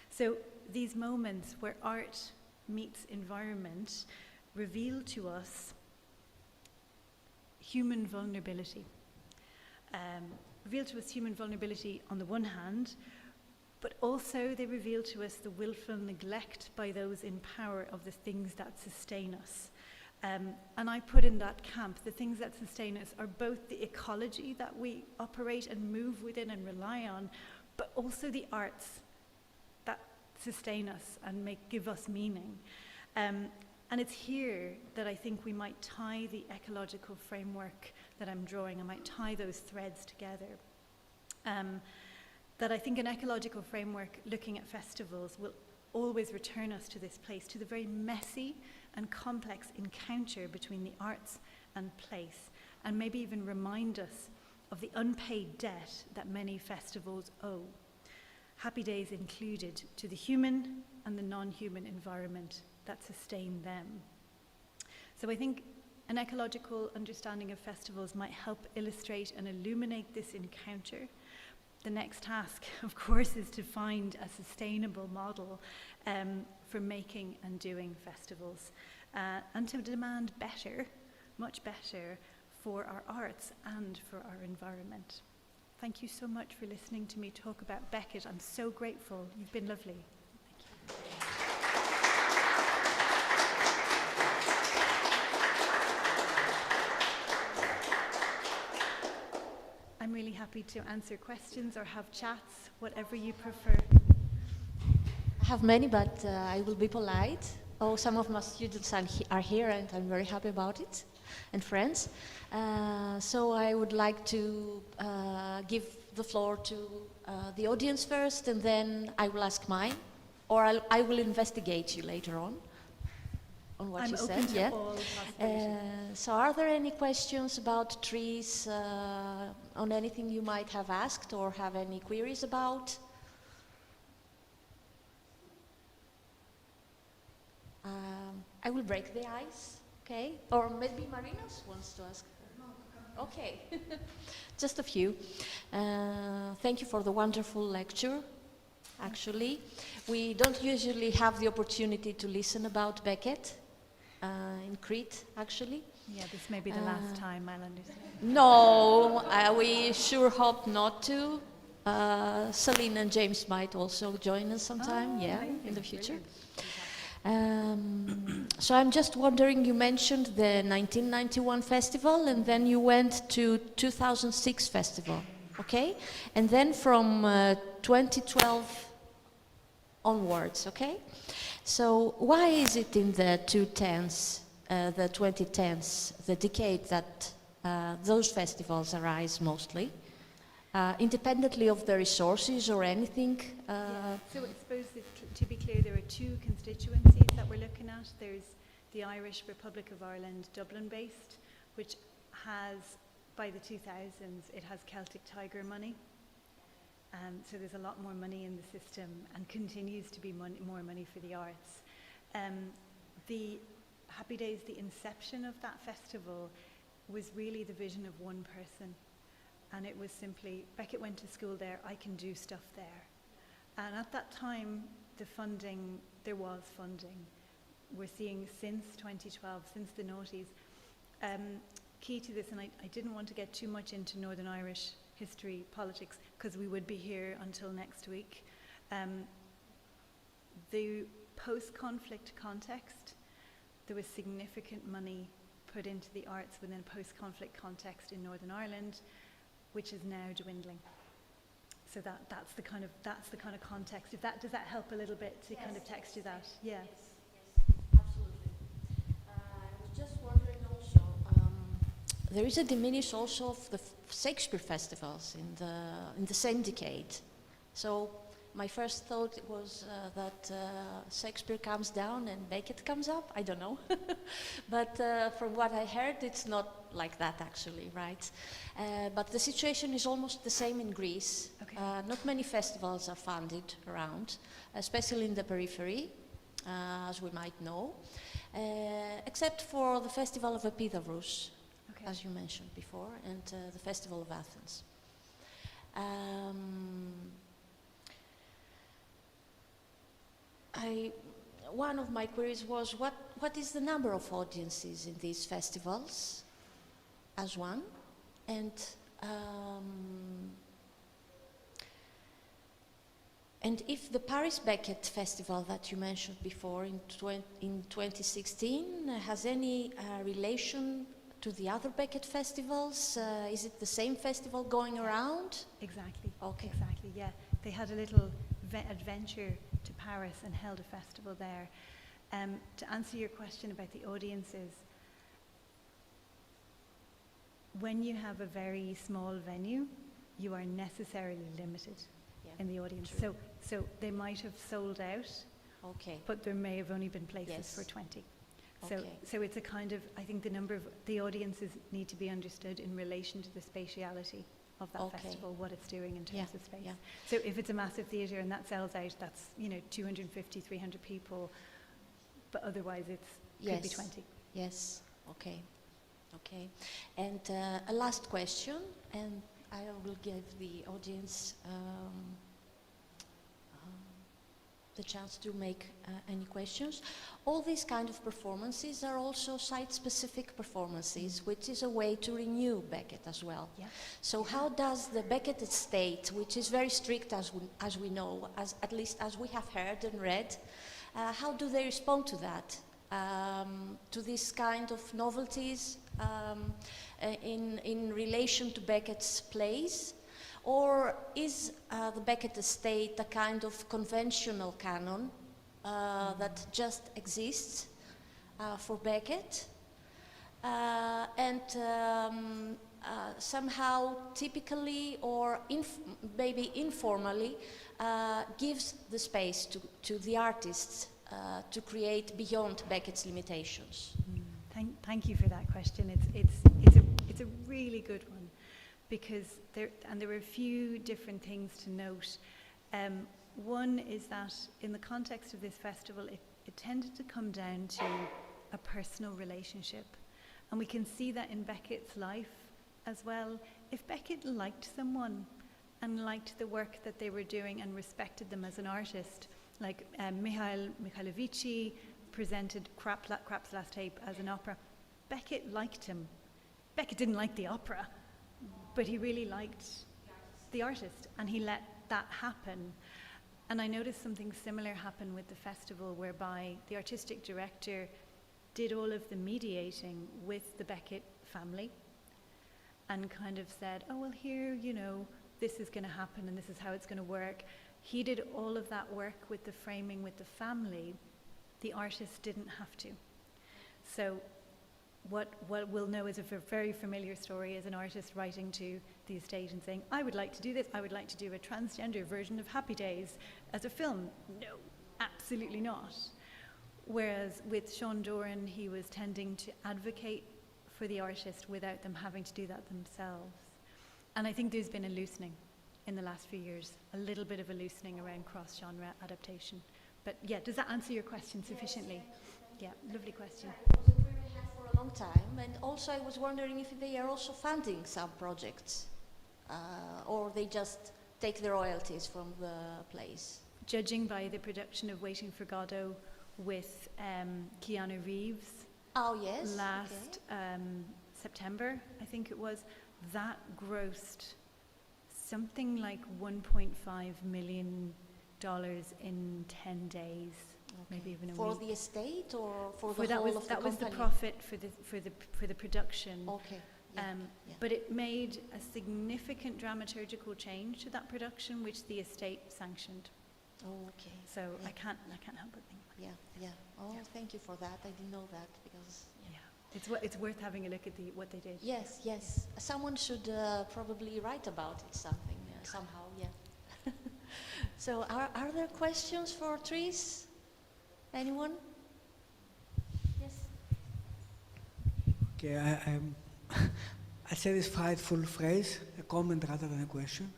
So these moments where art meets environment reveal to us human vulnerability. Reveal to us human vulnerability on the one hand, but also they reveal to us the willful neglect by those in power of the things that sustain us. And I put in that camp, the things that sustain us are both the ecology that we operate and move within and rely on, but also the arts that sustain us and give us meaning. And it's here that I think we might tie the ecological framework that I'm drawing, I might tie those threads together. That I think an ecological framework looking at festivals will always return us to this place, to the very messy and complex encounter between the arts and place, and maybe even remind us of the unpaid debt that many festivals owe. Happy Days included, to the human and the non-human environment that sustain them. So I think an ecological understanding of festivals might help illustrate and illuminate this encounter. The next task, of course, is to find a sustainable model for making and doing festivals, and to demand better, much better, for our arts and for our environment. Thank you so much for listening to me talk about Beckett. I'm so grateful. You've been lovely. Thank you. I'm really happy to answer questions or have chats, whatever you prefer. I have many, but I will be polite. Oh, some of my students are here, and I'm very happy about it, and friends. So I would like to give the floor to the audience first, and then I will ask mine, or I will investigate you later on what you said. To all possibilities. So are there any questions about trees, on anything you might have asked or have any queries about? I will break the ice, okay? Or maybe Marinos wants to ask. Okay, just a few. Thank you for the wonderful lecture, actually. We don't usually have the opportunity to listen about Beckett in Crete, actually. Yeah, this may be the last time, I'll understand. No, we sure hope not to. Celine and James might also join us sometime, in the future. So I'm just wondering, you mentioned the 1991 festival, and then you went to 2006 festival, okay? And then from 2012 onwards, okay? So why is it in the 2010s, the decade that those festivals arise mostly? Independently of the resources or anything? So I suppose, to be clear, there are two constituencies that we're looking at. There's the Irish Republic of Ireland, Dublin-based, which has, by the 2000s, it has Celtic Tiger money. So there's a lot more money in the system and continues to be more money for the arts. The Happy Days, the inception of that festival, was really the vision of one person. And it was simply, Beckett went to school there, I can do stuff there. And at that time, there was funding. We're seeing since 2012, since the noughties. Key to this, and I didn't want to get too much into Northern Irish history, politics, because we would be here until next week. The post-conflict context, there was significant money put into the arts within a post-conflict context in Northern Ireland, which is now dwindling. So that's the kind of context. Does that help a little bit to kind of text you that? Yeah. Yes, absolutely. I was just wondering also, there is a diminish also of the Shakespeare festivals in the same decade. So my first thought was that Shakespeare comes down and Beckett comes up. I don't know. But from what I heard, it's not like that actually, right? But the situation is almost the same in Greece. Okay. Not many festivals are funded around, especially in the periphery, as we might know, except for the Festival of Epidavros, Okay. as you mentioned before, and the Festival of Athens. One of my queries was, what is the number of audiences in these festivals, as one? And if the Paris Beckett Festival that you mentioned before in 2016 has any relation to the other Beckett festivals? Is it the same festival going around? Exactly. Okay. Exactly, yeah. They had a little adventure to Paris and held a festival there. To answer your question about the audiences, when you have a very small venue, you are necessarily limited in the audience. So they might have sold out Okay. but there may have only been places Yes. for 20. Okay. So it's a kind of, I think the number of the audiences need to be understood in relation to the spatiality of that Okay. festival, what it's doing in terms Yeah, of space. yeah. So if it's a massive theatre and that sells out, that's 250, 300 people, but otherwise could be Yes. 20. Yes, okay, okay. And a last question, and I will give the audience the chance to make any questions. All these kind of performances are also site-specific performances, which is a way to renew Beckett as well. Yeah. So how does the Beckett estate, which is very strict as we know, at least as we have heard and read, how do they respond to that? To this kind of novelties in relation to Beckett's plays? Or is the Beckett estate a kind of conventional canon that just exists for Beckett and somehow typically or maybe informally gives the space to the artists to create beyond Beckett's limitations? Thank you for that question. It's a really good one, because there are a few different things to note. One is that in the context of this festival, it tended to come down to a personal relationship, and we can see that in Beckett's life as well. If Beckett liked someone and liked the work that they were doing and respected them as an artist, like Mikhailovici presented Krapp's Last Tape as an opera, Beckett liked him. Beckett didn't like the opera, but he really liked the artist, and he let that happen. And I noticed something similar happen with the festival, whereby the artistic director did all of the mediating with the Beckett family and kind of said, oh, well, here, this is going to happen and this is how it's going to work. He did all of that work with the framing with the family. The artist didn't have to. So what we'll know is a very familiar story is an artist writing to the estate and saying, I would like to do this, I would like to do a transgender version of Happy Days as a film. No, absolutely not. Whereas with Sean Doran, he was tending to advocate for the artist without them having to do that themselves. And I think there's been a loosening in the last few years, a little bit of a loosening around cross-genre adaptation. But yeah, does that answer your question sufficiently? Yes. Yeah, lovely question. For a long time, and also I was wondering if they are also funding some projects, or they just take the royalties from the plays. Judging by the production of Waiting for Godot with Keanu Reeves last September, I think it was, that grossed something like $1.5 million in 10 days. Maybe even a for week. The estate or for the that whole was, of the that company? was the profit for the production. Okay. Yeah. But it made a significant dramaturgical change to that production, which the estate sanctioned. Oh, okay. So I can't help but think. Yeah. Oh, thank you for that. I didn't know that because. Yeah. It's worth having a look at what they did. Yes. Someone should probably write about it somehow. Yeah. So are there questions for Trish? Anyone? Yes. Okay, I say this frightful phrase, a comment rather than a question,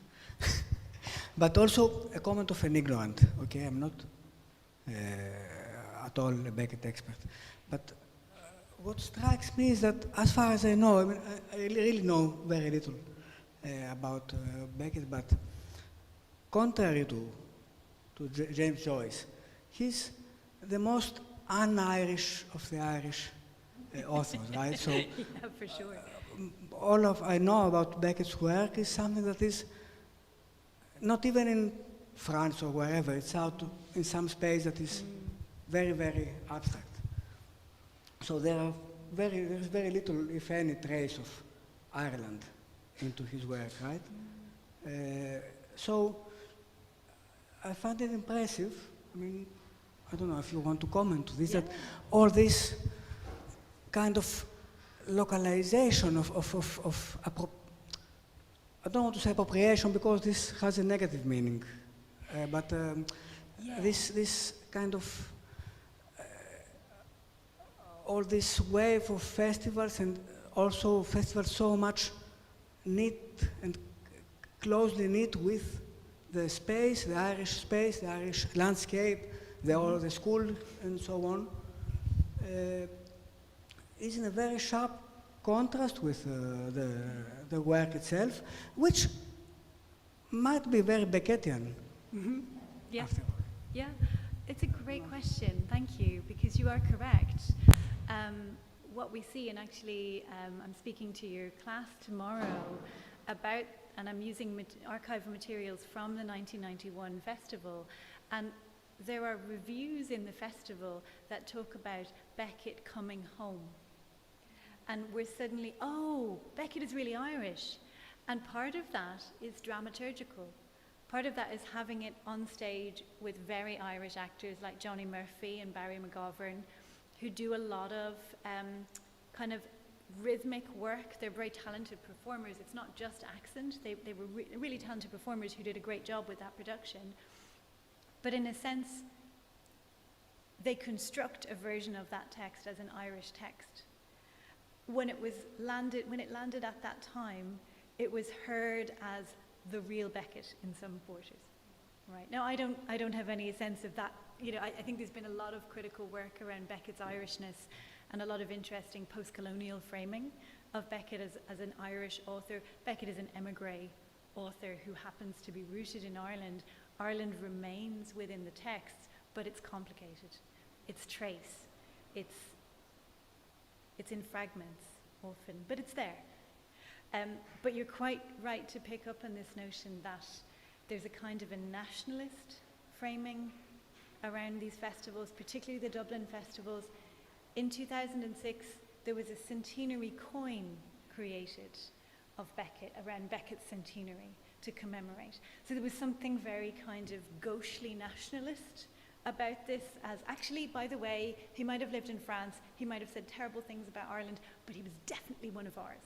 but also a comment of an ignorant. Okay, I'm not at all a Beckett expert, but what strikes me is that, as far as I know, I really know very little about Beckett, but contrary to James Joyce, he's the most un-Irish of the Irish authors, right? So, yeah, for sure. All I know about Beckett's work is something that is not even in France or wherever. It's out in some space that is very, very abstract. So there's very little, if any, trace of Ireland into his work, right? So I find it impressive. I mean, I don't know if you want to comment to this, that all this kind of localization of I don't want to say appropriation because this has a negative meaning, but this kind of all this wave of festivals, and also festivals so much knit and closely knit with the space, the Irish landscape, the school, and so on, is in a very sharp contrast with the work itself, which might be very Beckettian. Mm-hmm. Yeah. After all. Yeah, it's a great question. Thank you, because you are correct. What we see, and actually I'm speaking to your class tomorrow about, and I'm using archival materials from the 1991 festival, and there are reviews in the festival that talk about Beckett coming home. And we're suddenly, oh, Beckett is really Irish. And part of that is dramaturgical. Part of that is having it on stage with very Irish actors like Johnny Murphy and Barry McGovern, who do a lot of kind of rhythmic work. They're very talented performers. It's not just accent. They were really talented performers who did a great job with that production. But in a sense, they construct a version of that text as an Irish text. When it landed at that time, it was heard as the real Beckett in some quarters. Right. Now, I don't have any sense of that. You know, I think there's been a lot of critical work around Beckett's Irishness and a lot of interesting post-colonial framing of Beckett as an Irish author. Beckett is an émigré author who happens to be rooted in Ireland. Ireland remains within the text, but it's complicated. It's trace. It's in fragments often, but it's there. But you're quite right to pick up on this notion that there's a kind of a nationalist framing around these festivals, particularly the Dublin festivals. In 2006, there was a centenary coin created of Beckett, around Beckett's centenary, to commemorate. So there was something very kind of gauchely nationalist about this, as actually, by the way, he might have lived in France, he might have said terrible things about Ireland, but he was definitely one of ours.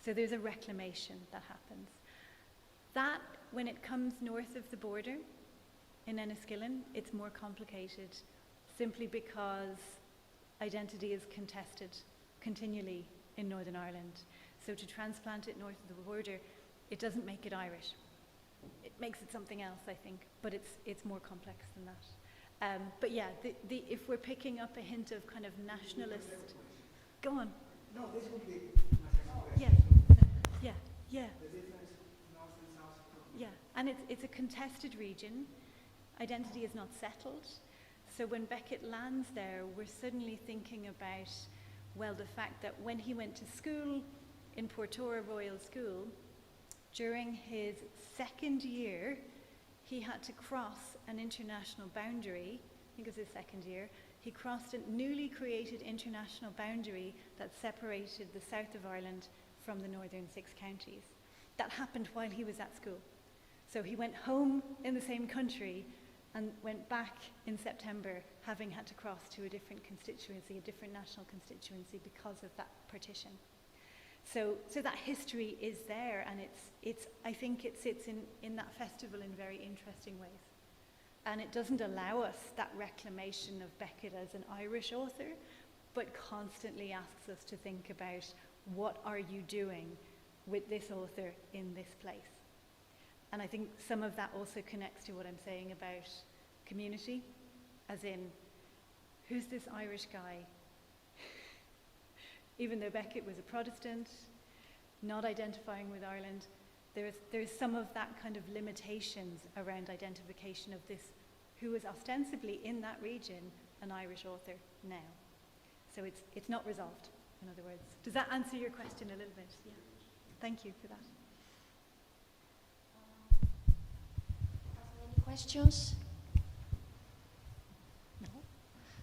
So there's a reclamation that happens. That, when it comes north of the border, in Enniskillen, it's more complicated, simply because identity is contested continually in Northern Ireland. So to transplant it north of the border, it doesn't make it Irish. It makes it something else, I think, but it's more complex than that. But yeah, if we're picking up a hint of kind of nationalist, go on. No, this would be Yeah, yeah. the difference north and south. Yeah, and it's a contested region. Identity is not settled. So when Beckett lands there, we're suddenly thinking about, well, the fact that when he went to school in Portora Royal School, during his second year, he had to cross an international boundary. I think it was his second year. He crossed a newly created international boundary that separated the south of Ireland from the northern 6 counties. That happened while he was at school. So he went home in the same country and went back in September, having had to cross to a different constituency, a different national constituency, because of that partition. So that history is there, and I think it sits in that festival in very interesting ways. And it doesn't allow us that reclamation of Beckett as an Irish author, but constantly asks us to think about, what are you doing with this author in this place? And I think some of that also connects to what I'm saying about community, as in, who's this Irish guy? Even though Beckett was a Protestant, not identifying with Ireland, there's some of that kind of limitations around identification of this, who is ostensibly in that region an Irish author now. So it's not resolved, in other words. Does that answer your question a little bit? Yeah. Thank you for that. Any questions? No.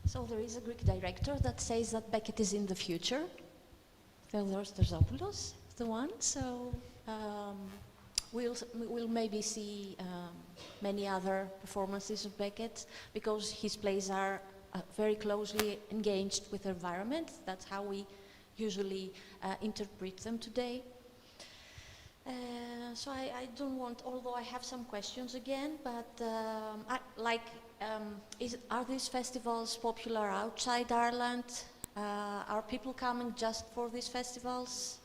So there is a Greek director that says that Beckett is in the future. Theodoros Terzopoulos, the one. So we'll maybe see many other performances of Beckett, because his plays are very closely engaged with the environment. That's how we usually interpret them today. So I don't want, although I have some questions again, but like Are these festivals popular outside Ireland? Are people coming just for these festivals?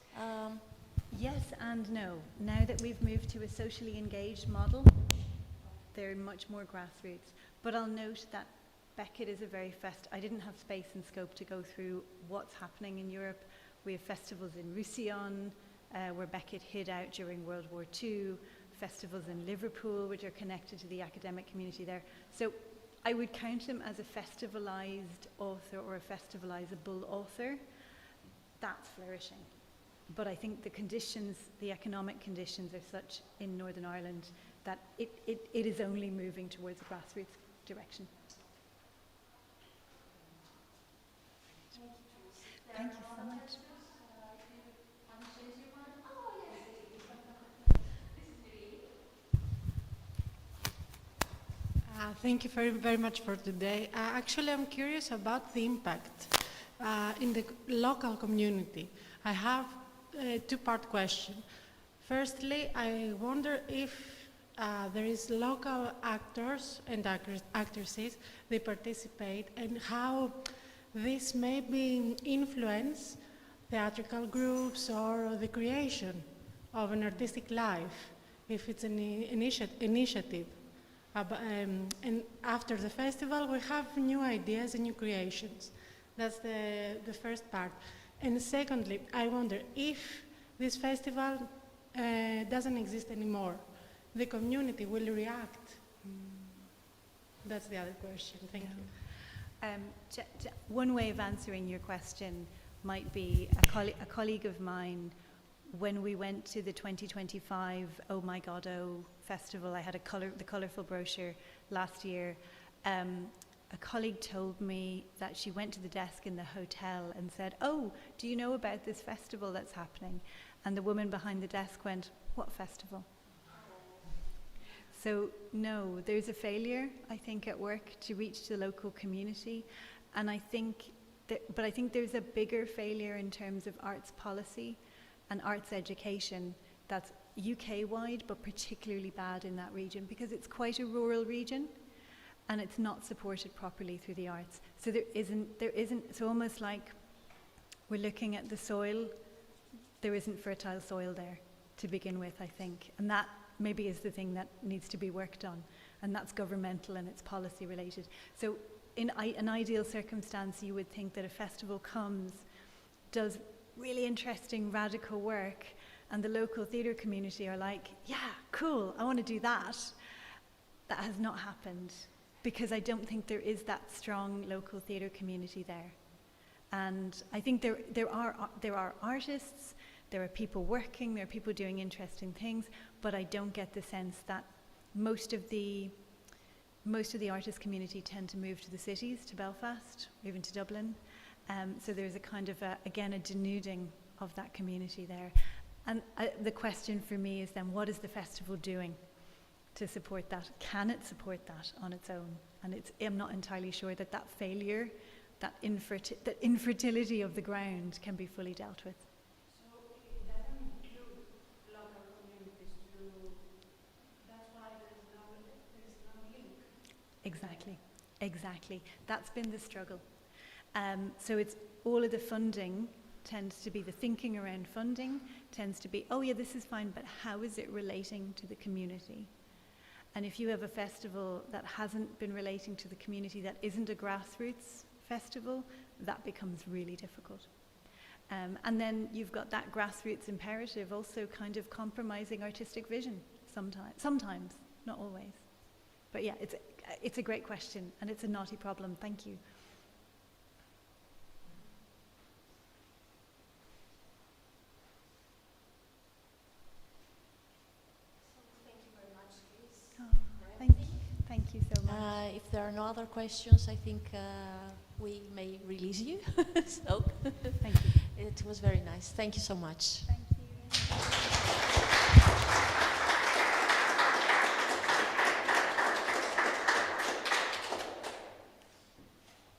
Yes and no. Now that we've moved to a socially engaged model, they're much more grassroots. But I'll note that Beckett is a very I didn't have space and scope to go through what's happening in Europe. We have festivals in Roussillon, where Beckett hid out during World War II, festivals in Liverpool, which are connected to the academic community there. So I would count him as a festivalized author or a festivalizable author. That's flourishing. But I think the conditions, the economic conditions are such in Northern Ireland that it is only moving towards a grassroots direction. Thank you so much. Thank you very, very much for today. Actually, I'm curious about the impact in the local community. I have a two-part question. Firstly, I wonder if there is local actors and actresses, they participate, and how this maybe influence theatrical groups or the creation of an artistic life, if it's an initiative. And after the festival, we have new ideas and new creations. That's the first part. And secondly, I wonder if this festival doesn't exist anymore, the community will react. That's the other question. Thank you. One way of answering your question might be a colleague of mine, when we went to the 2025 Oh My God Oh festival, I had the colourful brochure last year. A colleague told me that she went to the desk in the hotel and said, "Oh, do you know about this festival that's happening?" And the woman behind the desk went, "What festival?" So no, there's a failure, I think, at work to reach the local community. And I think there's a bigger failure in terms of arts policy and arts education that's UK-wide, but particularly bad in that region because it's quite a rural region and it's not supported properly through the arts. So there isn't, it's almost like we're looking at the soil, there isn't fertile soil there to begin with, I think. And that maybe is the thing that needs to be worked on, and that's governmental and it's policy related. So in an ideal circumstance, you would think that a festival comes, does really interesting, radical work, and the local theatre community are like, yeah, cool, I want to do that. That has not happened because I don't think there is that strong local theatre community there. And I think there are artists, there are people working, there are people doing interesting things, but I don't get the sense that most of the artist community tend to move to the cities, to Belfast, or even to Dublin. So there's a kind of, again, a denuding of that community there. And the question for me is then, what is the festival doing to support that? Can it support that on its own? And I'm not entirely sure that failure, that infertility of the ground can be fully dealt with. So it doesn't include local communities too. That's why there is no link. Exactly. That's been the struggle. So it's all of the funding tends to be, the thinking around funding tends to be, oh yeah, this is fine, but how is it relating to the community? And if you have a festival that hasn't been relating to the community, that isn't a grassroots festival, that becomes really difficult. And then you've got that grassroots imperative also kind of compromising artistic vision sometimes, not always. But yeah, it's a great question and it's a knotty problem. Thank you. Thank you so much. If there are no other questions, I think we may release you. So, thank you. It was very nice. Thank you so much. Thank